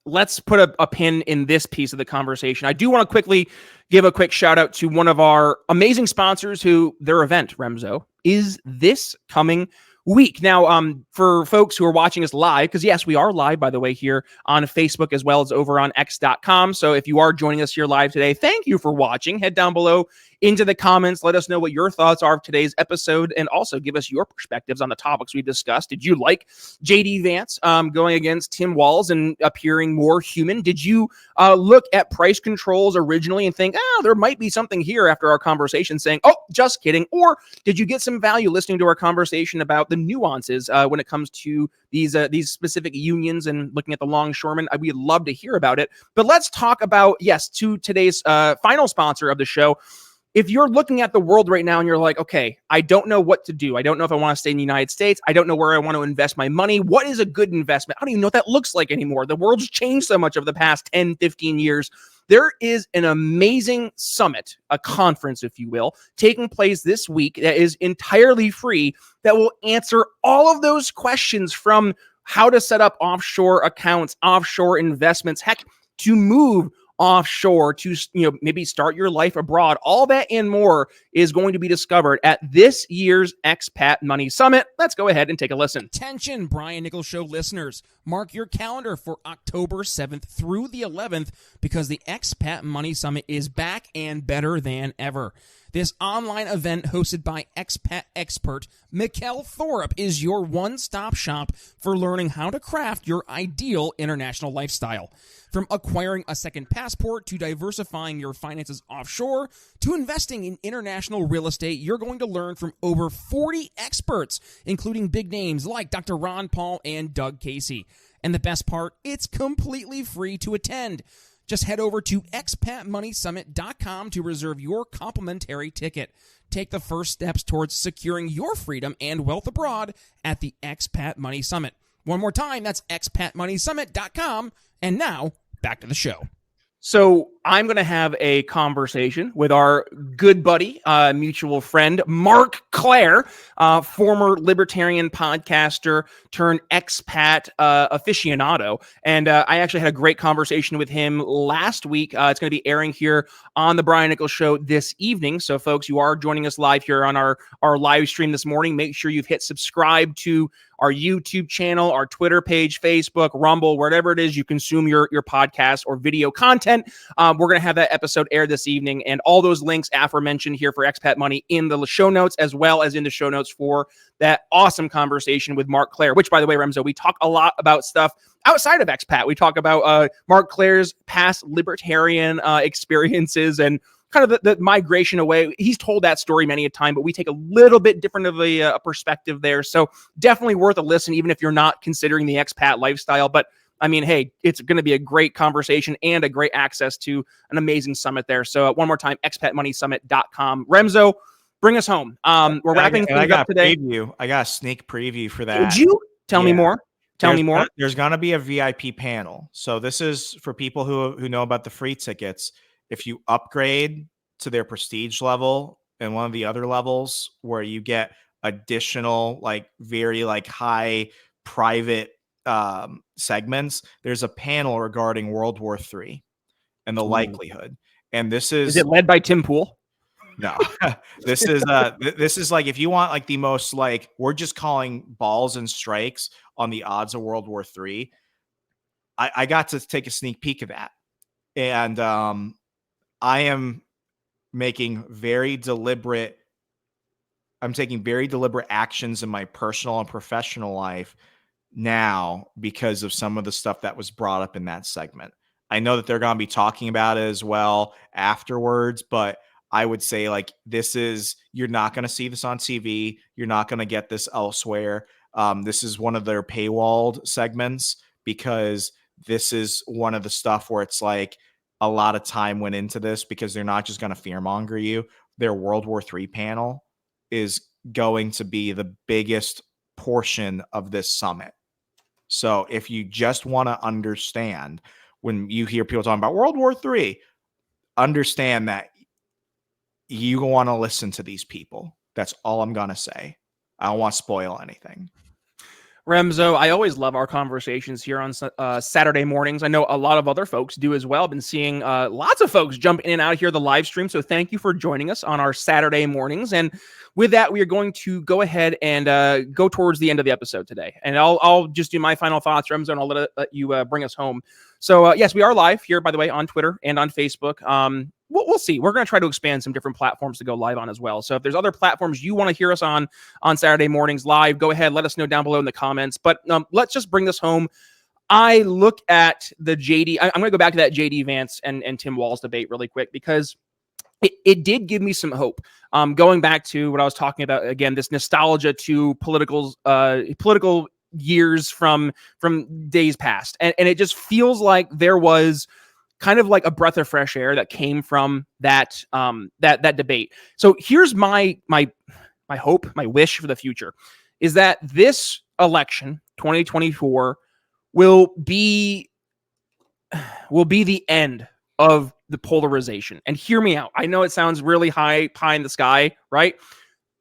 let's put a pin in this piece of the conversation. I do want to quickly give a quick shout out to one of our amazing sponsors who their event, Remso, is this coming week. Now, for folks who are watching us live, because yes, we are live, by the way, here on Facebook as well as over on x.com. So if you are joining us here live today, thank you for watching. Head down below into the comments. Let us know what your thoughts are of today's episode, and also give us your perspectives on the topics we discussed. Did you like JD Vance going against Tim Walz and appearing more human? Did you look at price controls originally and think, there might be something here after our conversation, saying, oh, just kidding? Or did you get some value listening to our conversation about the nuances when it comes to these specific unions and looking at the longshoremen? We'd love to hear about it. But let's talk about, yes, to today's final sponsor of the show. If you're looking at the world right now and you're like, okay, I don't know what to do. I don't know if I want to stay in the United States. I don't know where I want to invest my money. What is a good investment? I don't even know what that looks like anymore. The world's changed so much over the past 10, 15 years. There is an amazing summit, a conference, if you will, taking place this week that is entirely free, that will answer all of those questions, from how to set up offshore accounts, offshore investments, heck, to move offshore, to maybe start your life abroad. All that and more is going to be discovered at this year's Expat Money Summit. Let's go ahead and take a listen. Attention, Brian Nichols Show listeners. Mark your calendar for October 7th through the 11th, because the Expat Money Summit is back and better than ever. This online event, hosted by expat expert Mikkel Thorup, is your one-stop shop for learning how to craft your ideal international lifestyle. From acquiring a second passport, to diversifying your finances offshore, to investing in international real estate, you're going to learn from over 40 experts, including big names like Dr. Ron Paul and Doug Casey. And the best part, it's completely free to attend. Just head over to expatmoneysummit.com to reserve your complimentary ticket. Take the first steps towards securing your freedom and wealth abroad at the Expat Money Summit. One more time, that's expatmoneysummit.com. And now, back to the show. So I'm going to have a conversation with our good buddy, mutual friend, Mark Claire, former libertarian podcaster turned expat aficionado. And I actually had a great conversation with him last week. It's going to be airing here on the Brian Nichols Show this evening. So folks, you are joining us live here on our live stream this morning. Make sure you've hit subscribe to our YouTube channel, our Twitter page, Facebook, Rumble, wherever it is you consume your podcast or video content. We're going to have that episode aired this evening, and all those links aforementioned here for Expat Money in the show notes, as well as in the show notes for that awesome conversation with Mark Claire, which, by the way, Remso, we talk a lot about stuff outside of expat. We talk about Mark Claire's past libertarian experiences and kind of the migration away. He's told that story many a time, but we take a little bit different of a perspective there. So definitely worth a listen, even if you're not considering the expat lifestyle. But I mean, hey, it's going to be a great conversation and a great access to an amazing summit there. So one more time, expatmoneysummit.com. Remso, bring us home. We're wrapping things up today. I got a sneak preview for that. Did you? Tell me more. Tell me more. There's going to be a VIP panel. So this is for people who know about the free tickets. If you upgrade to their prestige level and one of the other levels where you get additional, like very like high private segments, there's a panel regarding World War III and the likelihood. And this is it led by Tim Pool? No, this is like, if you want like the most, like, we're just calling balls and strikes on the odds of World War III. I got to take a sneak peek of that. And I am making very deliberate actions in my personal and professional life now because of some of the stuff that was brought up in that segment. I know that they're going to be talking about it as well afterwards, but I would say, like, you're not going to see this on TV. You're not going to get this elsewhere. This is one of their paywalled segments because this is one of the stuff where it's like a lot of time went into this because they're not just going to fearmonger you. Their World War III panel is going to be the biggest portion of this summit. So if you just want to understand, when you hear people talking about World War III, understand that you want to listen to these people. That's all I'm going to say. I don't want to spoil anything. Remso, I always love our conversations here on Saturday mornings. I know a lot of other folks do as well. I've been seeing lots of folks jump in and out of here, the live stream. So thank you for joining us on our Saturday mornings. And with that, we are going to go ahead and go towards the end of the episode today. And I'll just do my final thoughts, Remso, and I'll let you bring us home. So yes, we are live here, by the way, on Twitter and on Facebook. We'll see. We're going to try to expand some different platforms to go live on as well. So if there's other platforms you want to hear us on Saturday mornings live, go ahead. Let us know down below in the comments. But let's just bring this home. I look at the JD. I'm going to go back to that JD Vance and Tim Walz debate really quick because it did give me some hope. Going back to what I was talking about, again, this nostalgia to political years from days past. And it just feels like there was kind of like a breath of fresh air that came from that debate. So here's my hope, my wish for the future is that this election, 2024, will be the end of the polarization. And hear me out. I know it sounds really high in the sky, right?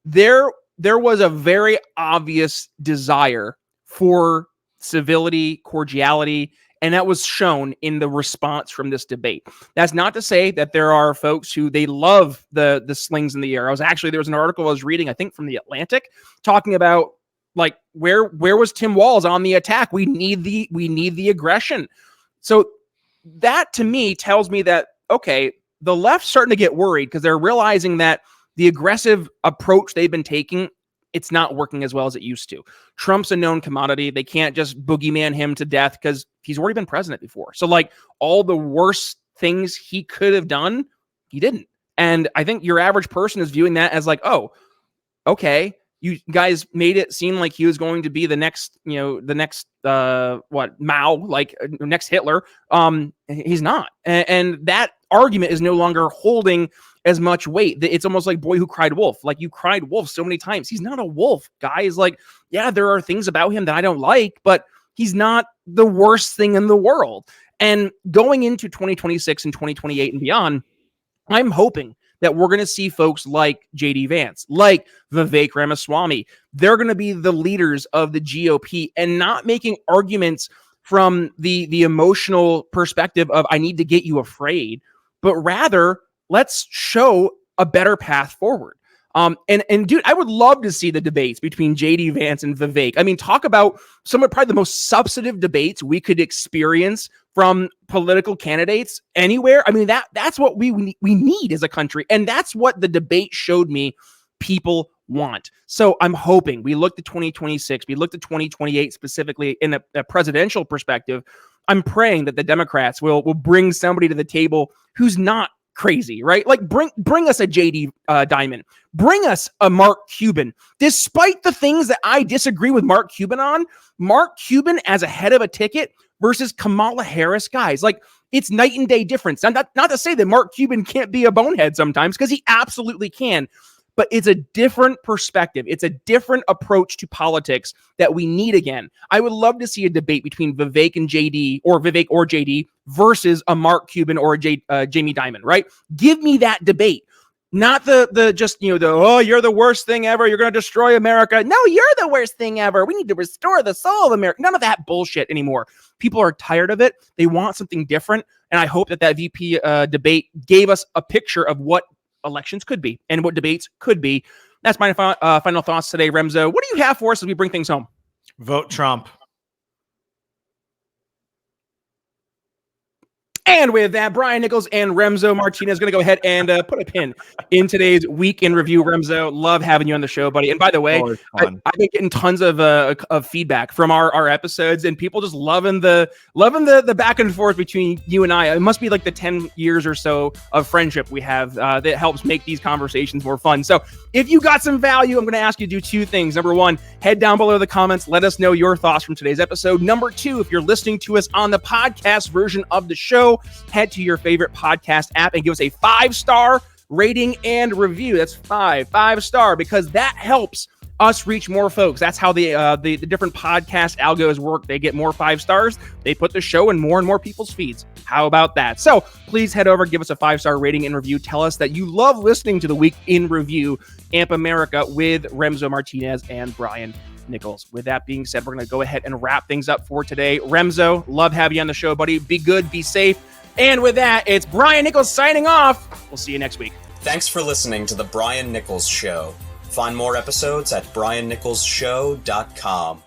There was a very obvious desire for civility, cordiality, and that was shown in the response from this debate. That's not to say that there are folks who they love the slings in the air. There was an article I was reading, I think from the Atlantic, talking about like where was Tim Walz on the attack? We need the aggression. So that to me tells me that, okay, the left's starting to get worried because they're realizing that the aggressive approach they've been taking, it's not working as well as it used to. Trump's a known commodity. They can't just boogeyman him to death because he's already been president before. So like all the worst things he could have done, he didn't. And I think your average person is viewing that as like, oh, okay, you guys made it seem like he was going to be the next Mao, like next Hitler. He's not. And that argument is no longer holding as much weight. It's almost like boy who cried wolf. Like, you cried wolf so many times. He's not a wolf, guys. Like, yeah, there are things about him that I don't like, but he's not the worst thing in the world. And going into 2026 and 2028 and beyond, I'm hoping that we're going to see folks like JD Vance, like Vivek Ramaswamy. They're going to be the leaders of the GOP and not making arguments from the emotional perspective of I need to get you afraid, but rather let's show a better path forward. And dude, I would love to see the debates between JD Vance and Vivek. I mean, talk about some of probably the most substantive debates we could experience from political candidates anywhere. I mean, that's what we need as a country. And that's what the debate showed me people want. So I'm hoping we look to 2026, we look to 2028 specifically in a presidential perspective. I'm praying that the Democrats will bring somebody to the table who's not crazy, right? Like bring us a JD Diamond, bring us a Mark Cuban. Despite the things that I disagree with Mark Cuban on, Mark Cuban as a head of a ticket versus Kamala Harris, guys, like it's night and day difference. Not to say that Mark Cuban can't be a bonehead sometimes, because he absolutely can. But it's a different perspective. It's a different approach to politics that we need again. I would love to see a debate between Vivek and JD, or Vivek or JD, versus a Mark Cuban or a Jamie Dimon, right? Give me that debate. Not the just, oh, you're the worst thing ever. You're going to destroy America. No, you're the worst thing ever. We need to restore the soul of America. None of that bullshit anymore. People are tired of it. They want something different. And I hope that VP debate gave us a picture of what elections could be and what debates could be. That's my final thoughts today, Remso. What do you have for us as we bring things home? Vote Trump. And with that, Brian Nichols and Remso Martinez going to go ahead and put a pin in today's week in review. Remso, love having you on the show, buddy. And by the way, I've been getting tons of feedback from our episodes, and people just loving the back and forth between you and I. It must be like the 10 years or so of friendship we have that helps make these conversations more fun. So if you got some value, I'm going to ask you to do two things. Number one, head down below the comments. Let us know your thoughts from today's episode. Number two, if you're listening to us on the podcast version of the show, head to your favorite podcast app and give us a 5-star rating and review. That's 5-star, because that helps us reach more folks. That's how the different podcast algos work. They get more 5 stars. They put the show in more and more people's feeds. How about that? So please head over, give us a 5-star rating and review. Tell us that you love listening to the Week in Review, AMP America, with Remso Martinez and Brian Nichols. With that being said, we're going to go ahead and wrap things up for today. Remso, love having you on the show, buddy. Be good, be safe. And with that, it's Brian Nichols signing off. We'll see you next week. Thanks for listening to The Brian Nichols Show. Find more episodes at briannicholsshow.com.